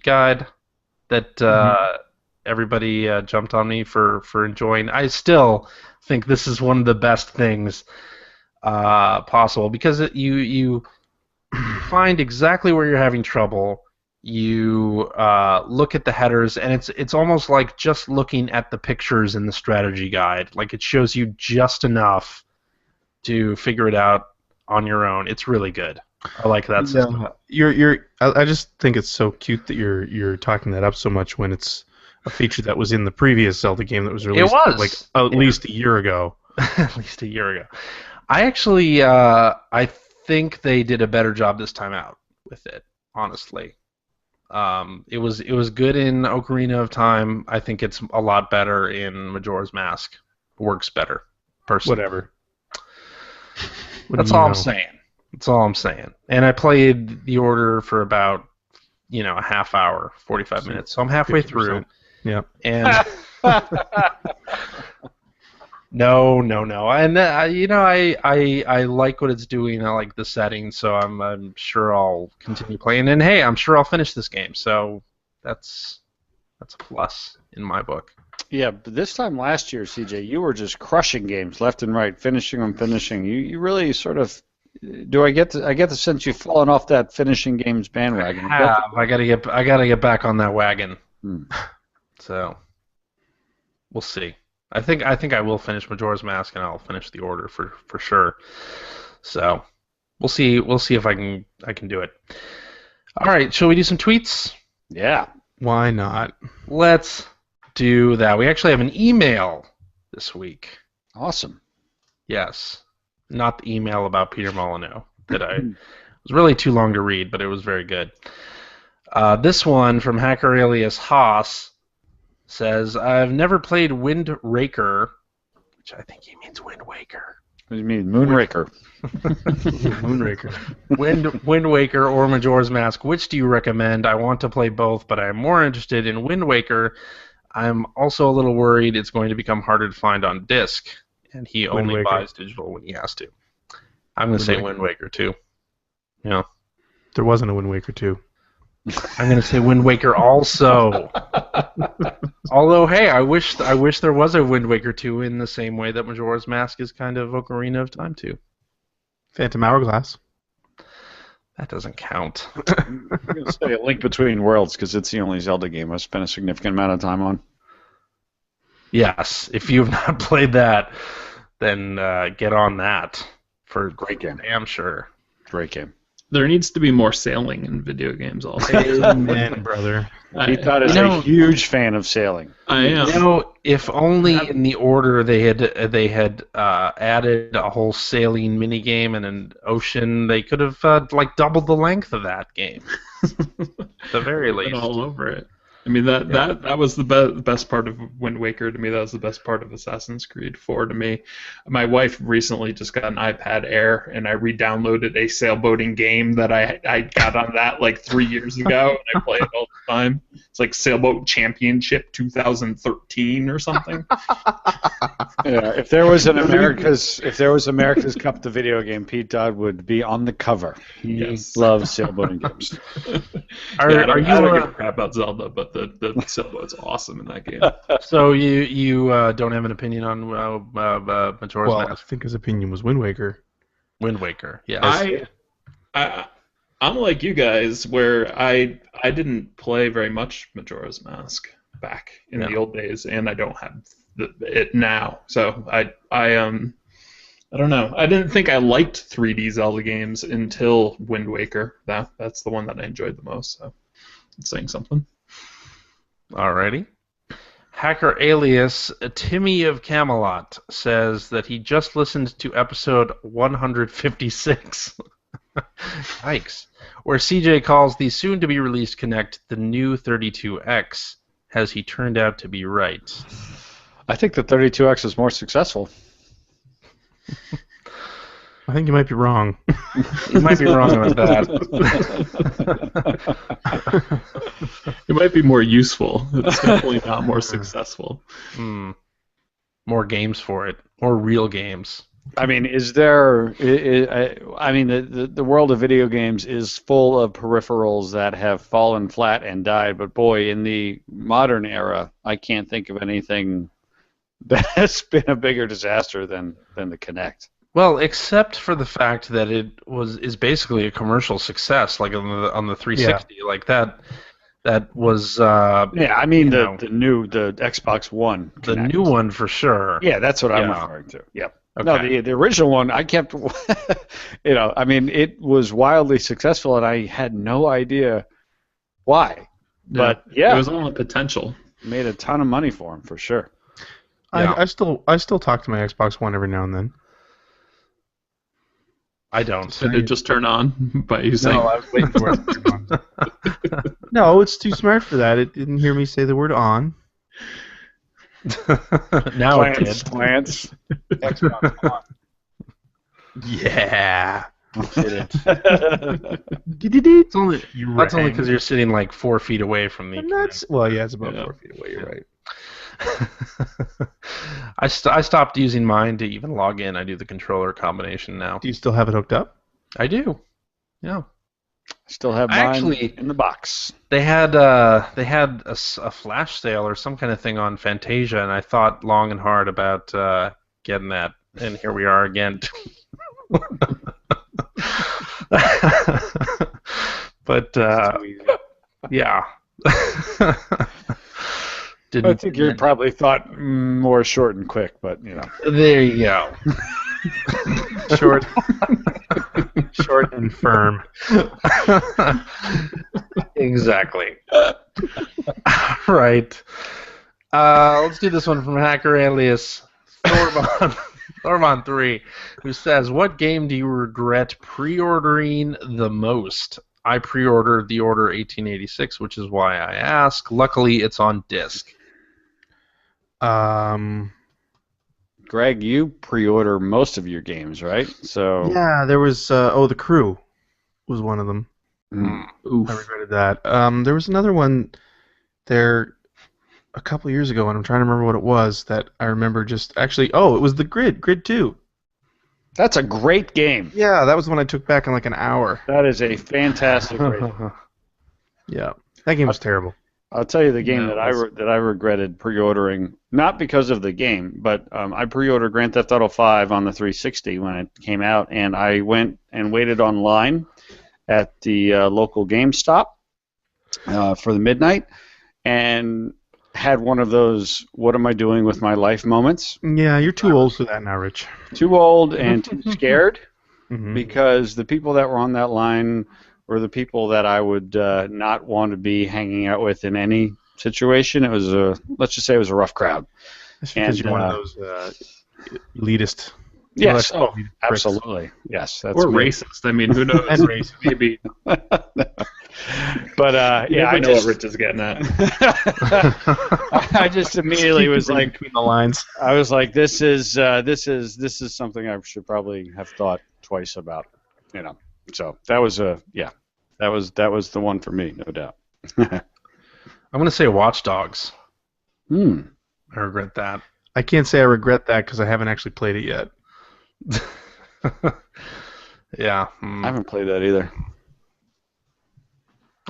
guide that everybody jumped on me for enjoying. I still think this is one of the best things possible, because you find exactly where you're having trouble. You look at the headers, and it's almost like just looking at the pictures in the strategy guide. Like, it shows you just enough to figure it out on your own. It's really good. I like that system. I just think it's so cute that you're talking that up so much when it's a feature that was in the previous Zelda game that was released at least a year ago. At least a year ago. I actually I think they did a better job this time out with it, honestly. It was good in Ocarina of Time. I think it's a lot better in Majora's Mask. Works better, personally. Whatever. That's all I'm saying. That's all I'm saying. And I played the order for about, a half hour, 45 minutes. So I'm halfway 50%. through. Yeah. And no. And I like what it's doing. I like the setting, so I'm sure I'll continue playing. And hey, I'm sure I'll finish this game. So that's a plus in my book. Yeah, but this time last year, CJ, you were just crushing games left and right, finishing them, finishing. You really sort of. I get the sense you've fallen off that finishing games bandwagon. I gotta get back on that wagon. So we'll see. I think I will finish Majora's Mask, and I'll finish the order for sure. So we'll see if I can do it. All right, shall we do some tweets? Yeah. Why not? Let's do that. We actually have an email this week. Awesome. Yes. Not the email about Peter Molyneux that it was really too long to read, but it was very good. This one from hacker alias Haas says, I've never played Wind Raker, which I think he means Wind Waker. What do you mean, Moonraker? Moonraker. Wind Waker or Majora's Mask. Which do you recommend? I want to play both, but I'm more interested in Wind Waker. I'm also a little worried it's going to become harder to find on disc, and he Wind only Waker. buys digital when he has to. I'm going to say Waker. Wind Waker too. Yeah. There wasn't a Wind Waker 2. I'm going to say Wind Waker also. Although, hey, I wish there was a Wind Waker 2 in the same way that Majora's Mask is kind of Ocarina of Time 2. Phantom Hourglass. That doesn't count. I'm going to say A Link Between Worlds because it's the only Zelda game I've spent a significant amount of time on. Yes, if you have not played that, then get on that for Great game. damn sure. Great game. There needs to be more sailing in video games also. Amen, brother. He thought is a huge fan of sailing. I am. You know, if only in the order they had added a whole sailing minigame and an ocean, they could have doubled the length of that game. At the very Been least. all over it. I mean that was the best part of Wind Waker to me. That was the best part of Assassin's Creed 4 to me. My wife recently just got an iPad Air, and I re-downloaded a sailboating game that I got on that like 3 years ago, and I play it all the time. It's like Sailboat Championship 2013 or something. Yeah, if there was America's Cup, the video game, Pete Dodd would be on the cover. He Yes. loves sailboating games. Are I don't you give a crap about Zelda, but the sailboat's awesome in that game. so you don't have an opinion on Majora's Well, I Mask? think his opinion was Wind Waker. Wind Waker, yes. I'm like you guys, where I didn't play very much Majora's Mask back in the old days, and I don't have it now. So I don't know. I didn't think I liked 3D Zelda games until Wind Waker. That's the one that I enjoyed the most. So it's saying something. Alrighty. Hacker alias Timmy of Camelot says that he just listened to episode 156. Yikes. Where CJ calls the soon-to-be-released Kinect the new 32X. Has he turned out to be right? I think the 32X is more successful. I think you might be wrong. You might be wrong about that. It might be more useful. It's definitely not more successful. More games for it. More real games. I mean, is there? I mean, the world of video games is full of peripherals that have fallen flat and died. But boy, in the modern era, I can't think of anything that's been a bigger disaster than the Kinect. Well, except for the fact that it is basically a commercial success, like on the 360, like that was Yeah, I mean the Xbox One, the Kinect. new one for sure. Yeah, that's what I'm Yeah. referring to. Yep. Okay. No, the original one, I kept, I mean, it was wildly successful, and I had no idea why. But yeah, It was all the potential. made a ton of money for him for sure. Yeah. I still talk to my Xbox One every now and then. I don't. Did it just turn on by you saying? No, I was waiting for it to turn on. No, it's too smart for that. It didn't hear me say the word on. Now it did. Plants. Xbox One. Yeah. It's only that's only rang. because you're sitting like 4 feet away from the. And that's well, yeah, it's about Yeah. 4 feet away. You're right. I stopped using mine to even log in. I do the controller combination now. Do you still have it hooked up? I do. Yeah. Still have mine Actually- in the box. They had a flash sale or some kind of thing on Fantasia, and I thought long and hard about getting that, and here we are again. But yeah. I think you probably thought more short and quick, but you know. There you go. Short, short and firm. Exactly. Right. Let's do this one from Hacker Alias Thormon3, who says, "What game do you regret pre-ordering the most?" I pre-ordered The Order 1886, which is why I ask. Luckily, it's on disc. Greg, you pre-order most of your games, right? So Yeah, there was The Crew was one of them. Oof. I regretted that. There was another one there a couple years ago, and I'm trying to remember what it was that I remember just actually. Oh, it was the Grid 2. that's a great game. Yeah, that was the one I took back in like an hour. That is a fantastic game. Yeah, that game was terrible. I'll tell you the game No, that I regretted pre-ordering, not because of the game, but I pre-ordered Grand Theft Auto 5 on the 360 when it came out, and I went and waited online at the local GameStop for the midnight, and had one of those "what am I doing with my life" moments. Yeah, you're too old for that now, Rich. Too old and too scared, Mhm. because the people that were on that line were the people that I would not want to be hanging out with in any situation. It was let's just say it was a rough crowd. That's because And, you're one of those elitist. Yes, Well, oh, bricks. absolutely. Yes, that's Or me. racist. I mean, who knows? And racist. Maybe. But You yeah, never I know just, what Rich is getting at. I just immediately was like, between the lines. I was like, this is something I should probably have thought twice about, you know. So that was that was the one for me, no doubt. I'm going to say Watch Dogs. Hmm. I regret that. I can't say I regret that because I haven't actually played it yet. Yeah. I haven't played that either.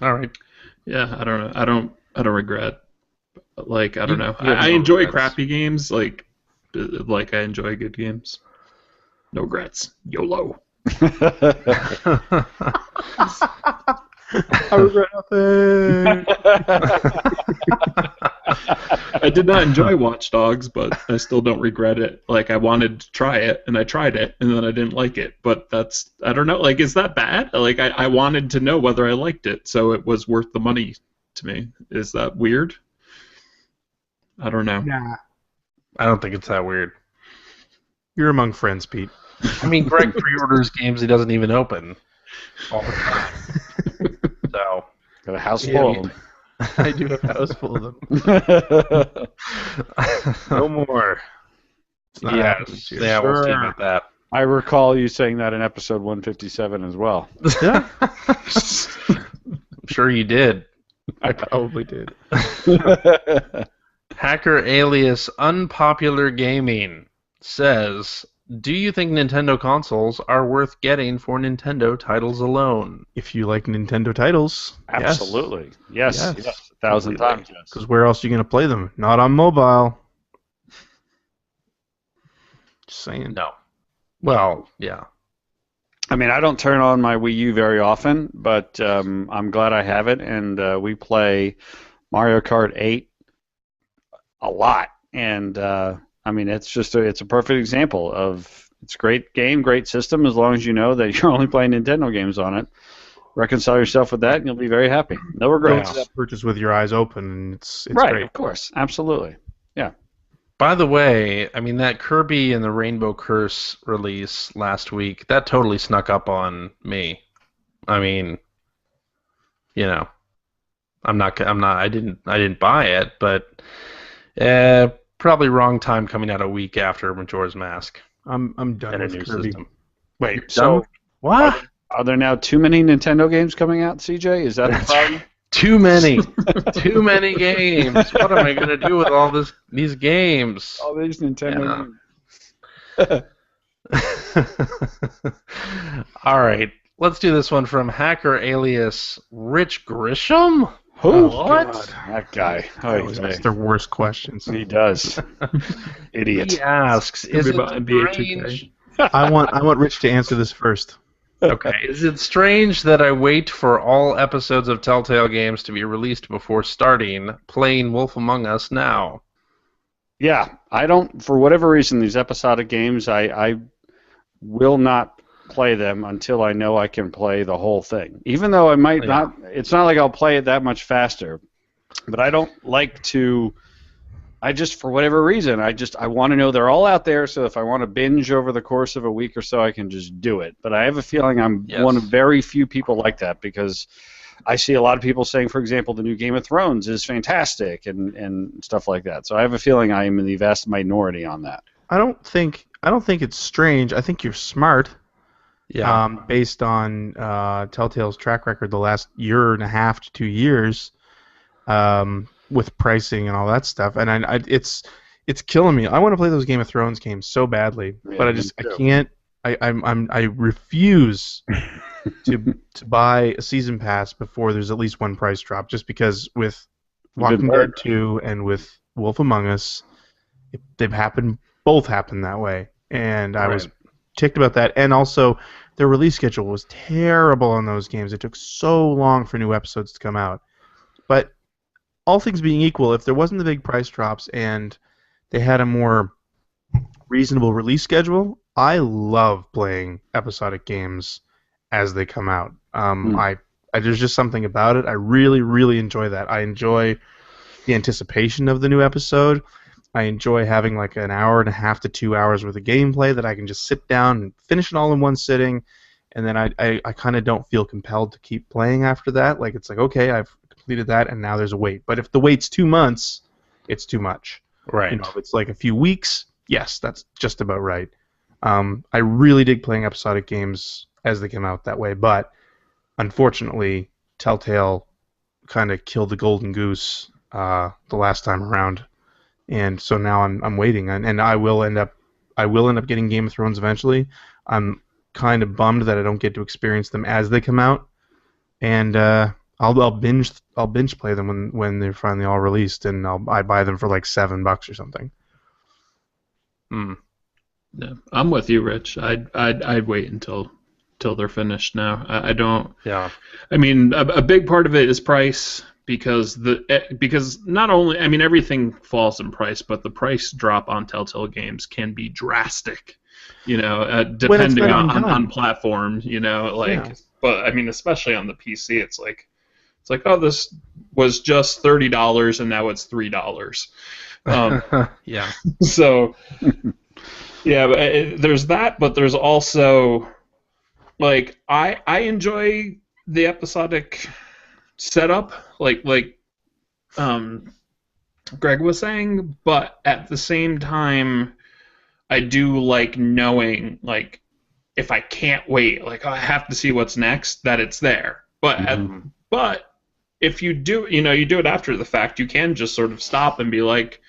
All right. Yeah, I don't know. I don't regret. Like, I don't know. you have I no enjoy regrets. crappy games. Like I enjoy good games. No regrets. YOLO. I regret nothing. I did not enjoy Watch Dogs, but I still don't regret it. Like, I wanted to try it, and I tried it, and then I didn't like it. But that's, I don't know. Like, is that bad? Like, I wanted to know whether I liked it, so it was worth the money to me. Is that weird? I don't know. Nah. I don't think it's that weird. You're among friends, Pete. I mean, Greg pre-orders games he doesn't even open all the time. So, Got a house Yeah. full of them. I do have a house full of them. No more. It's not happening this year. yeah, we'll see Sure. about that. I recall you saying that in episode 157 as well. Yeah, I'm sure you did. I probably did. Hacker alias Unpopular Gaming says, "Do you think Nintendo consoles are worth getting for Nintendo titles alone?" If you like Nintendo titles, Absolutely. Yes. Yes. Yes. 1,000 times. Yes. Because where else are you going to play them? Not on mobile. Just saying. No. Well, yeah. I mean, I don't turn on my Wii U very often, but I'm glad I have it, and we play Mario Kart 8 a lot. And I mean, it's just it's a perfect example of it's a great game, great system, as long as you know that you're only playing Nintendo games on it. Reconcile yourself with that, and you'll be very happy. No Don't regrets. do that purchase with your eyes open, and it's Right, great. of course, absolutely. By the way, I mean, that Kirby and the Rainbow Curse release last week, that totally snuck up on me. I mean, you know, I didn't buy it, but probably wrong time coming out a week after Majora's Mask I'm done and a with new Kirby. system. Wait, So, what? are there now too many Nintendo games coming out, CJ? Is that the problem? Too many. Too many games. What am I going to do with all these games? All these Nintendo Yeah. games. All right. Let's do this one from Hacker alias Rich Grisham. Who? What? God, that guy. I always ask their worst questions. He does. Idiot. He asks, "Is it About NBA 2K. strange?" I want Rich to answer this first. Okay. Is it strange that I wait for all episodes of Telltale games to be released before starting playing Wolf Among Us now? Yeah, I don't. For whatever reason, these episodic games, I will not play them until I know I can play the whole thing. Even though I might not. It's not like I'll play it that much faster, but I don't like to I just, for whatever reason, I want to know they're all out there, so if I want to binge over the course of a week or so, I can just do it. But I have a feeling I'm one of very few people like that, because I see a lot of people saying, for example, the new Game of Thrones is fantastic and stuff like that. So I have a feeling I am in the vast minority on that. I don't think it's strange. I think you're smart. Yeah. Based on Telltale's track record the last year and a half to 2 years, with pricing and all that stuff, and it's killing me. I want to play those Game of Thrones games so badly, but I can't. I refuse to buy a season pass before there's at least one price drop, just because with Walking Dead 2 and with Wolf Among Us, both happened that way, and I was ticked about that. And also, their release schedule was terrible on those games. It took so long for new episodes to come out. But all things being equal, if there wasn't the big price drops and they had a more reasonable release schedule, I love playing episodic games as they come out. There's just something about it. I really, really enjoy that. I enjoy the anticipation of the new episode. I enjoy having like an hour and a half to 2 hours worth of gameplay that I can just sit down and finish it all in one sitting, and then I kind of don't feel compelled to keep playing after that. Like, it's like, okay, I've completed that, and now there's a wait. But if the wait's 2 months, it's too much. Right. You know, if it's like a few weeks, yes, that's just about right. I really dig playing episodic games as they come out that way, but unfortunately, Telltale kind of killed the golden goose the last time around, and so now I'm waiting, and I will end up getting Game of Thrones eventually. I'm kind of bummed that I don't get to experience them as they come out, and I'll binge play them when they're finally all released, and I buy them for like $7 or something. Yeah, I'm with you, Rich. I'd wait until they're finished now. I don't. Yeah. I mean, a big part of it is price, because not only, I mean, everything falls in price, but the price drop on Telltale games can be drastic. You know, depending on platform. You know, like, yeah. But I mean, especially on the PC, it's like, oh, this was just $30 and now it's $3. Yeah. So, yeah, but there's that, but there's also, like, I enjoy the episodic setup, like Greg was saying, but at the same time, I do like knowing, like, if I can't wait, like, I have to see what's next, that it's there. But but if you do, you do it after the fact, you can just sort of stop and be like,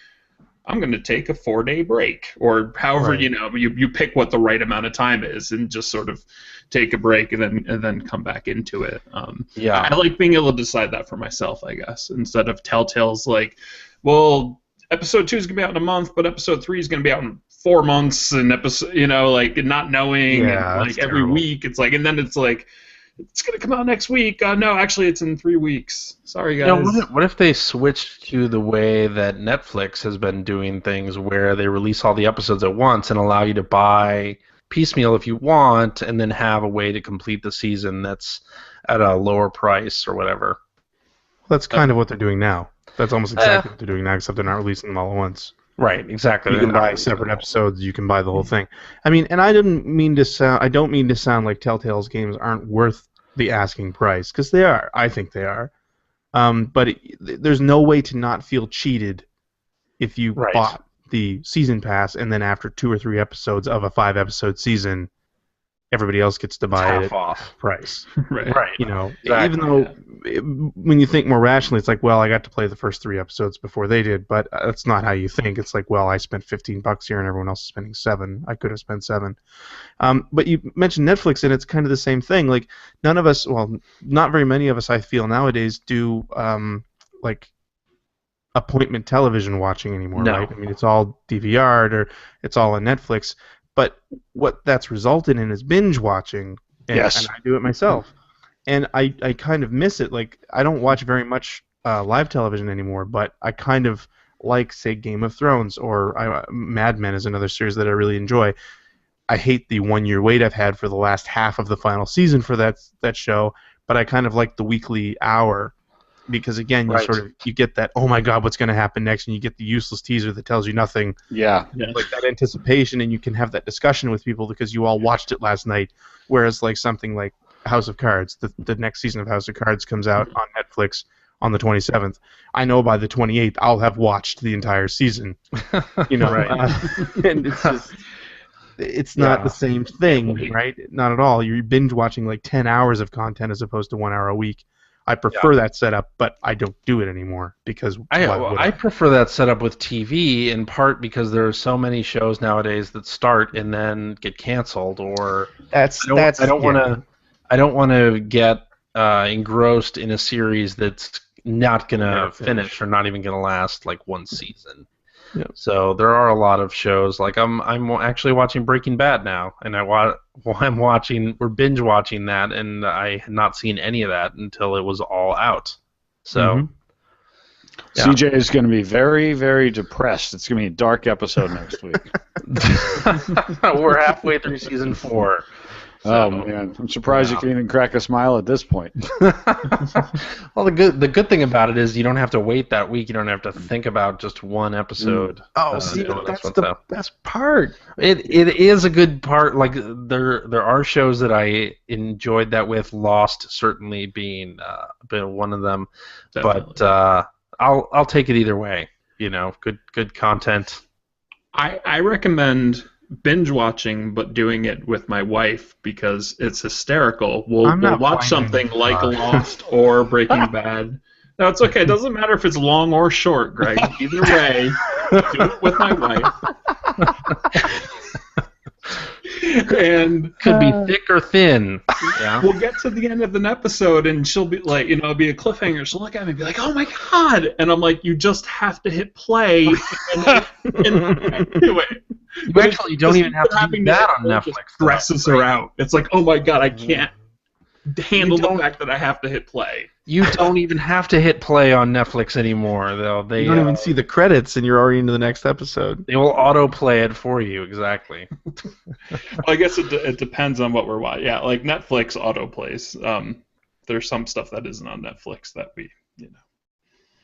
I'm going to take a 4-day break, or however, right. You pick what the right amount of time is, and just sort of take a break and then come back into it. Yeah, I like being able to decide that for myself, I guess, instead of Telltale's like, well, episode 2 is going to be out in a month, but episode 3 is going to be out in 4 months, and episode, like, not knowing, and, like, every week, it's like, and then it's like, it's going to come out next week. No, actually, it's in 3 weeks. Sorry, guys. What if they switched to the way that Netflix has been doing things, where they release all the episodes at once and allow you to buy piecemeal if you want, and then have a way to complete the season that's at a lower price or whatever? That's kind of what they're doing now. That's almost exactly what they're doing now, except they're not releasing them all at once. Right, exactly. You can buy separate episodes. You can buy the whole thing. I mean, and I don't mean to sound like Telltale's games aren't worth the asking price, because they are. I think they are. But there's no way to not feel cheated if you bought the season pass, and then after 2 or 3 episodes of a 5-episode season, everybody else gets to buy it at half price. Right. Exactly. Even though when you think more rationally, it's like, well, I got to play the first 3 episodes before they did, but that's not how you think. It's like, well, I spent $15 here and everyone else is spending $7. I could have spent $7. But you mentioned Netflix, and it's kind of the same thing. Like, none of us, well, not very many of us, I feel nowadays, do like appointment television watching anymore, right? I mean, it's all DVR'd, or it's all on Netflix. But what that's resulted in is binge watching, and I do it myself. And I kind of miss it. Like, I don't watch very much live television anymore, but I kind of like, say, Game of Thrones, or Mad Men is another series that I really enjoy. I hate the 1-year wait I've had for the last half of the final season for that show, but I kind of like the weekly hour because again, Right. you get that, oh my god, what's going to happen next, and you get the useless teaser that tells you nothing. Yeah. Like that anticipation, and you can have that discussion with people because you all watched it last night. Whereas like something like House of Cards, the next season of House of Cards comes out on Netflix on the 27th. I know by the 28th I'll have watched the entire season. Right. And it's just, it's not the same thing, right? Not at all. You're binge watching like 10 hours of content as opposed to 1 hour a week. I prefer that setup, but I don't do it anymore because I prefer that setup with TV in part because there are so many shows nowadays that start and then get canceled, or I don't want to get engrossed in a series that's not gonna finish or not even gonna last like one season. Yep. So there are a lot of shows like I'm actually watching Breaking Bad now, and we're binge watching that, and I had not seen any of that until it was all out. So CJ is going to be very, very depressed. It's going to be a dark episode next week. We're halfway through season 4. Oh man, I'm surprised you can even crack a smile at this point. Well, the good thing about it is you don't have to wait that week. You don't have to think about just one episode. That's the best part. It is a good part. Like there are shows that I enjoyed that with. Lost certainly being one of them. Definitely. But I'll take it either way. Good content. I recommend binge watching, but doing it with my wife because it's hysterical. We'll watch something like Lost or Breaking Bad. No, it's okay. It doesn't matter if it's long or short, Greg. Either way, do it with my wife. And could be thick or thin. Yeah. We'll get to the end of an episode, and she'll be like, it'll be a cliffhanger. She'll look at me and be like, "Oh my god!" And I'm like, "You just have to hit play and do it." You actually don't even have to do that on Netflix. Stresses her out. It's like, oh my god, I can't handle the fact that I have to hit play. You don't even have to hit play on Netflix anymore, though. They you don't even see the credits, and you're already into the next episode. They will autoplay it for you, exactly. Well, I guess it depends on what we're watching. Yeah, like Netflix autoplays. There's some stuff that isn't on Netflix that we.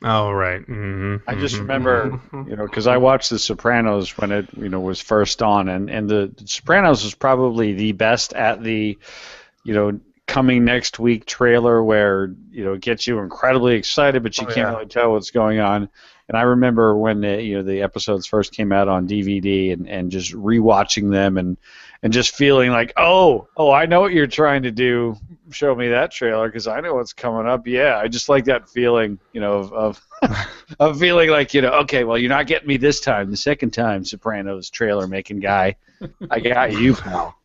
Oh, right. Mm-hmm. I just remember, because I watched The Sopranos when it, was first on, and the Sopranos was probably the best at the, coming next week trailer where, it gets you incredibly excited, but you can't really tell what's going on. And I remember when the episodes first came out on DVD and just rewatching them and just feeling like, oh, I know what you're trying to do. Show me that trailer because I know what's coming up. Yeah, I just like that feeling, of feeling like, okay, well, you're not getting me this time. The second time, Sopranos trailer making guy, I got you, pal.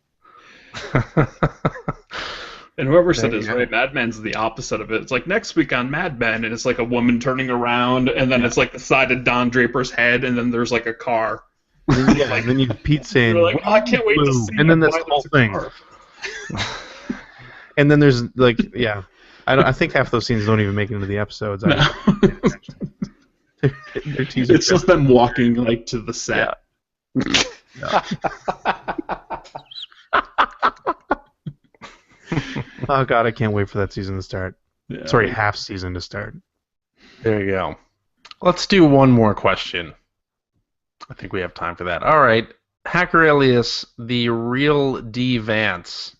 And whoever said this, right? Mad Men's the opposite of it. It's like next week on Mad Men, and it's like a woman turning around, and then it's like the side of Don Draper's head, and then there's like a car. Yeah, and then you Pete saying, like, oh, I can't wait to see. And then that's the whole thing. And then there's like, I think half those scenes don't even make it into the episodes. No. They're teaser it's just them walking like to the set. Yeah. Oh god, I can't wait for that season to start. Yeah. Sorry, half season to start. There you go. Let's do one more question. I think we have time for that. All right. Hacker Alias, the real D Vance,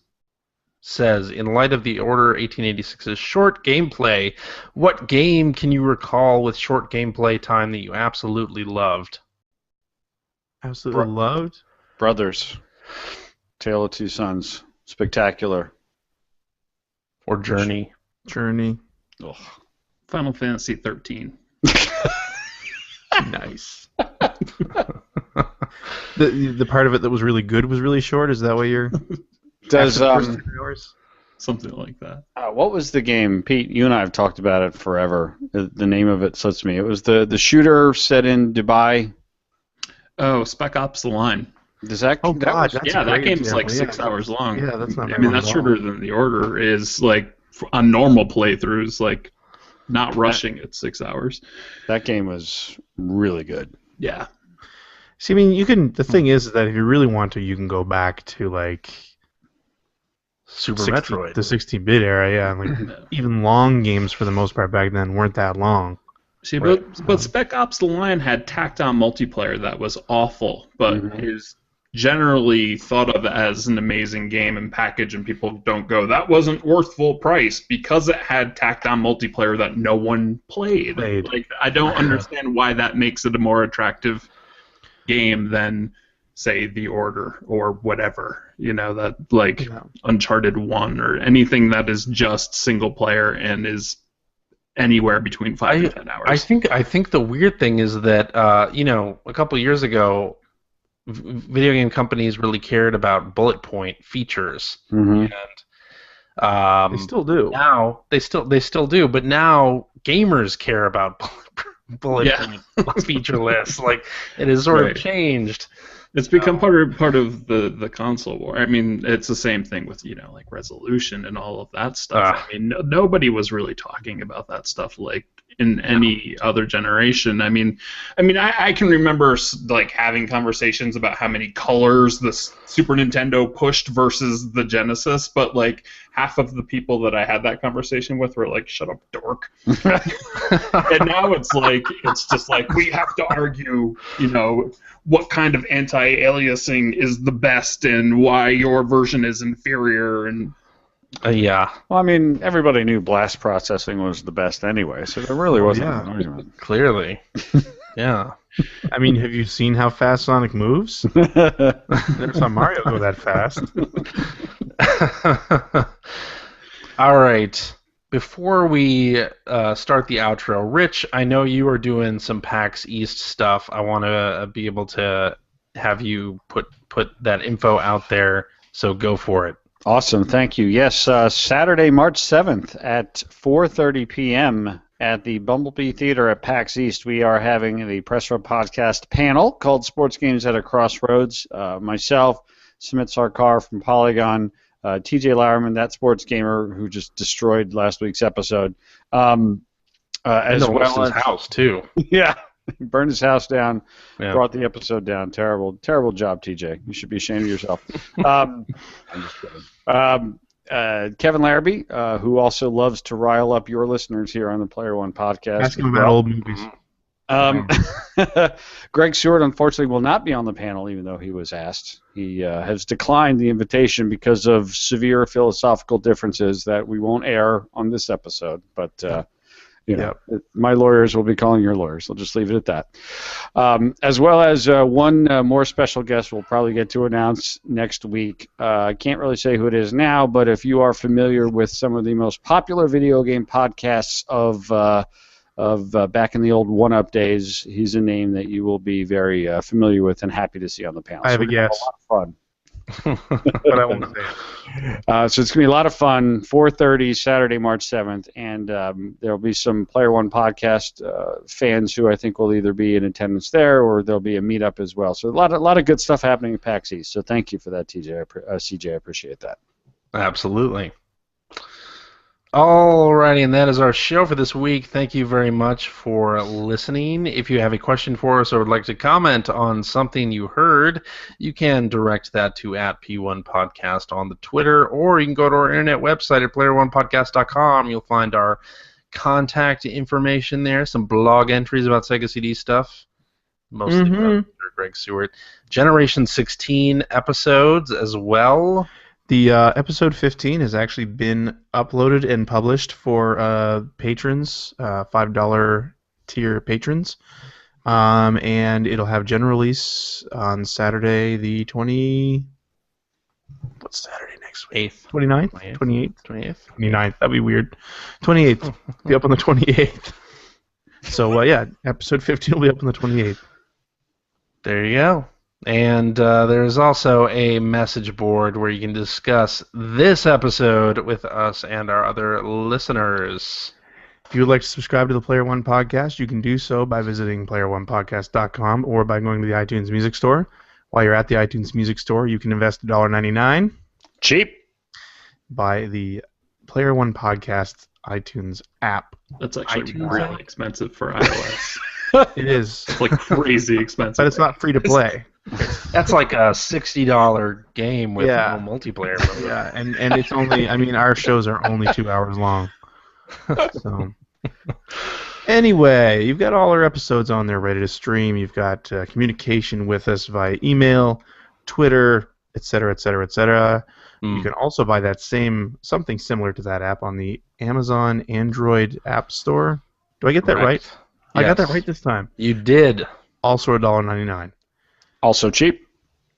says, in light of the Order 1886's short gameplay, what game can you recall with short gameplay time that you absolutely loved? Absolutely loved? Brothers. Tale of Two Sons. Spectacular. Or Journey. Ugh. Final Fantasy 13. Nice. The part of it that was really good was really short. Is that what you're? Does something like that? What was the game, Pete? You and I have talked about it forever. The name of it slips me. It was the shooter set in Dubai. Oh, Spec Ops: The Line. Does that? Oh God, that game's like 6 hours long. Yeah, that's not. I mean, that's shorter than the Order is. Like on normal playthroughs, like not rushing at 6 hours. That game was really good. Yeah. See, I mean, you can. The thing is that if you really want to, you can go back to like Super Metroid. The 16-bit era, yeah. Like, even long games for the most part back then weren't that long. See, but Spec Ops: The Line had tacked-on multiplayer that was awful, but is generally thought of as an amazing game and package, and people don't go, that wasn't worth full price because it had tacked-on multiplayer that no one played. Like, I don't understand why that makes it a more attractive game than, say, The Order or whatever. You know, that like Uncharted 1 or anything that is just single player and is anywhere between 5 and 10 hours. I think the weird thing is that a couple of years ago, video game companies really cared about bullet point features, and they still do. Now they still do, but now gamers care about bullet point feature lists. Like, it has sort of changed. It's become part of the console war. I mean, it's the same thing with like resolution and all of that stuff. I mean, nobody was really talking about that stuff like in any other generation. I mean, I can remember like having conversations about how many colors the Super Nintendo pushed versus the Genesis, but like half of the people that I had that conversation with were like, "Shut up, dork." And now it's just like we have to argue, what kind of anti-aliasing is the best and why your version is inferior and. Yeah. Well, I mean, everybody knew blast processing was the best anyway, so there really wasn't an argument. Clearly. Yeah. I mean, have you seen how fast Sonic moves? Never saw Mario go that fast. All right. Before we start the outro, Rich, I know you are doing some PAX East stuff. I want to be able to have you put that info out there, so go for it. Awesome, thank you. Yes, Saturday, March 7th at 4:30 p.m. at the Bumblebee Theater at PAX East, we are having the Press Run Podcast panel called Sports Games at a Crossroads. Myself, Sumit Sarkar from Polygon, TJ Lowerman, that sports gamer who just destroyed last week's episode. As well as his house, too. Yeah. He burned his house down, brought the episode down. Terrible job, TJ. You should be ashamed of yourself. I'm just kidding. Kevin Larrabee, who also loves to rile up your listeners here on the Player One podcast. Ask him about old movies. Greg Seward, unfortunately, will not be on the panel, even though he was asked. He has declined the invitation because of severe philosophical differences that we won't air on this episode. But my lawyers will be calling your lawyers. I'll just leave it at that. As well as one more special guest we'll probably get to announce next week. I can't really say who it is now, but if you are familiar with some of the most popular video game podcasts of back in the old 1UP days, he's a name that you will be very familiar with and happy to see on the panel. I have a guess. A lot of fun. But I won't say. So it's going to be a lot of fun. 4:30 Saturday, March 7th, and there will be some Player One podcast fans who I think will either be in attendance there or there'll be a meetup as well. So a lot of good stuff happening at PAX East. So thank you for that, CJ. I appreciate that. Absolutely. Alrighty, and that is our show for this week. Thank you very much for listening. If you have a question for us or would like to comment on something you heard, you can direct that to @P1Podcast on the Twitter, or you can go to our internet website at player1podcast.com. You'll find our contact information there, some blog entries about Sega CD stuff, mostly from Greg Seward. Generation 16 episodes as well. The episode 15 has actually been uploaded and published for patrons, $5 tier patrons, and it'll have general release on Saturday the 20. What's Saturday next week? 29th? 28th? 28th? 29th. That'd be weird. 28th. Be up on the 28th. So episode 15 will be up on the 28th. There you go. And there's also a message board where you can discuss this episode with us and our other listeners. If you would like to subscribe to the Player One Podcast, you can do so by visiting player1podcast.com or by going to the iTunes Music Store. While you're at the iTunes Music Store, you can invest $1.99. Cheap. Buy the Player One Podcast iTunes app. That's actually really expensive for iOS. It is. It's like crazy expensive. But it's not free to play. That's like a $60 game with Yeah. no multiplayer. Yeah, and it's only. I mean, our shows are only 2 hours long. So. Anyway, you've got all our episodes on there ready to stream. You've got communication with us via email, Twitter, etc., etc., etc. You can also buy that something similar to that app on the Amazon Android App Store. Do I get that right? Correct. I got that Yes. right this time. You did. Also $1.99. Also cheap.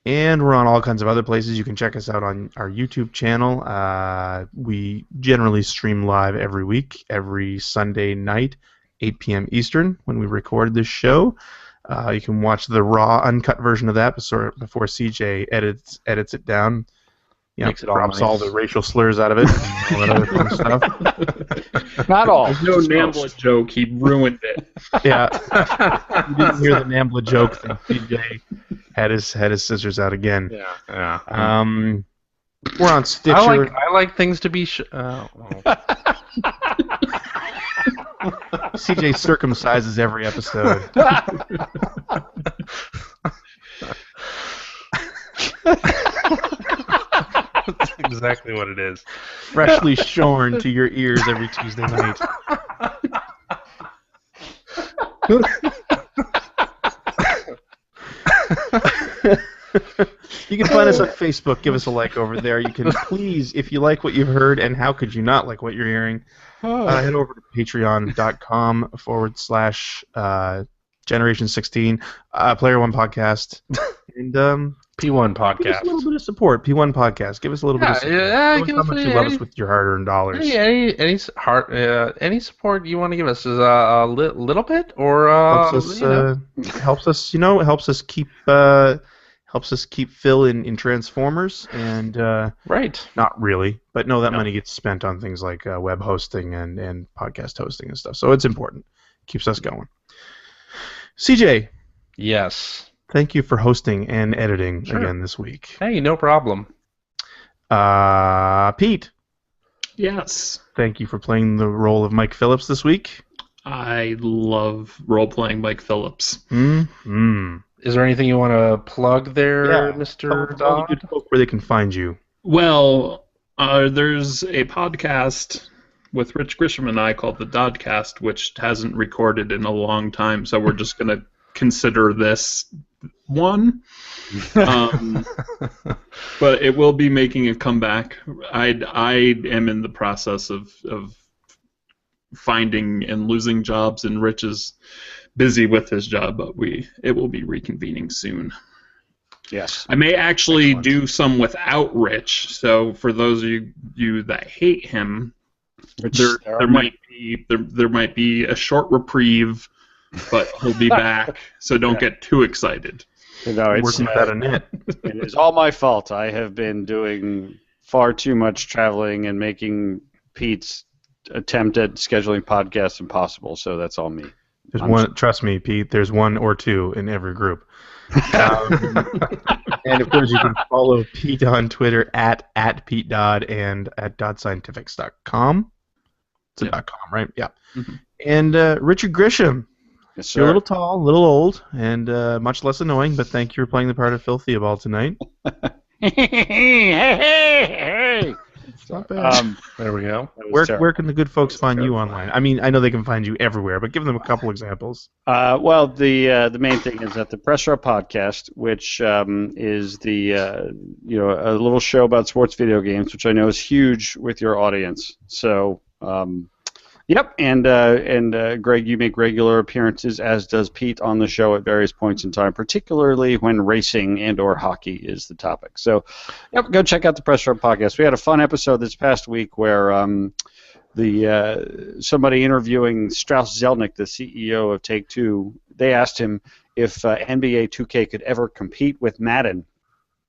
And we're on all kinds of other places. You can check us out on our YouTube channel. We generally stream live every week, every Sunday night, 8 p.m. Eastern, when we record this show. You can watch the raw, uncut version of that before CJ edits it down. Makes it all drops nice. all the racial slurs out of it and all that other fun stuff. Not all. There's no Nambla joke. He ruined it. Yeah. You didn't hear the Nambla joke thing. CJ had his scissors out again. Yeah. We're on Stitcher. I like things to be. CJ circumcises every episode. That's exactly what it is. Freshly shorn to your ears every Tuesday night. You can find us on Facebook. Give us a like over there. You can please, if you like what you've heard, and how could you not like what you're hearing, head over to patreon.com/Generation 16 Player One Podcast, and P1 give us podcast. a little bit of support. P1 Podcast. Give us a little bit of support. Show us how much you love us with your hard-earned dollars. Any support you want to give us is a little bit, or helps us keep Phil in Transformers, and right. not really, but no, that money gets spent on things like web hosting and podcast hosting and stuff. So it's important. Keeps us going. CJ, Yes. thank you for hosting and editing Sure. again this week. Hey, no problem. Pete, Yes. thank you for playing the role of Mike Phillips this week. I love role-playing Mike Phillips. Mm-hmm. Is there anything you want to plug there, Yeah. Mr. Tell the Dodd? good folk where they can find you. Well, there's a podcast with Rich Grisham and I called the Doddcast, which hasn't recorded in a long time, so we're just going to consider this one. But it will be making a comeback. I am in the process of finding and losing jobs, and Rich is busy with his job, but it will be reconvening soon. Yes. I may actually Excellent. do some without Rich. So for those of you that hate him, there might be a short reprieve, but he'll be back. So don't get too excited. It's, Working without a net. it is all my fault. I have been doing far too much traveling and making Pete's attempt at scheduling podcasts impossible. So that's all me. There's one. Trust me, Pete. There's one or two in every group. And of course, you can follow Pete on Twitter at Pete Dodd and at DoddScientifics.com. It's a .com, right? Yeah. Mhm. And Richard Grisham. Yes, You're a sir. little tall, a little old, and much less annoying. But thank you for playing the part of Phil Theobald tonight. Hey. It's not bad. There we go. That was terrible. Where can the good folks find you online? I mean, I know they can find you everywhere, but give them a couple examples. Well, the main thing is that the Press Row Podcast, which is the a little show about sports video games, which I know is huge with your audience. So, yep, and Greg, you make regular appearances, as does Pete, on the show at various points in time, particularly when racing and/or hockey is the topic. So, yep, go check out the Press Row Podcast. We had a fun episode this past week where somebody interviewing Strauss Zelnick, the CEO of Take-Two, they asked him if NBA 2K could ever compete with Madden.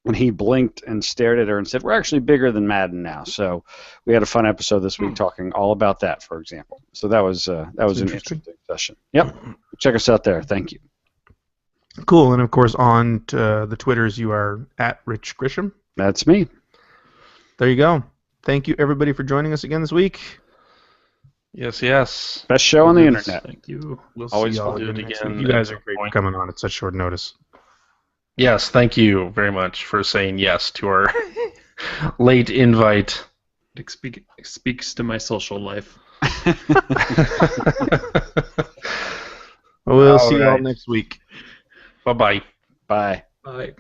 And he blinked and stared at her and said, "We're actually bigger than Madden now." So we had a fun episode this week talking all about that, for example. So that was an interesting. interesting session. Yep. Check us out there. Thank you. Cool. And of course, on the Twitters, you are at Rich Grisham. That's me. There you go. Thank you, everybody, for joining us again this week. Yes. Best show on the Yes, internet. Thank you. We'll Always see y'all fun. do it next again. week. You guys are at great some for point. coming on at such short notice. Yes, thank you very much for saying yes to our late invite. It speaks to my social life. We'll All see you all right. next week. Bye-bye. Bye. Bye.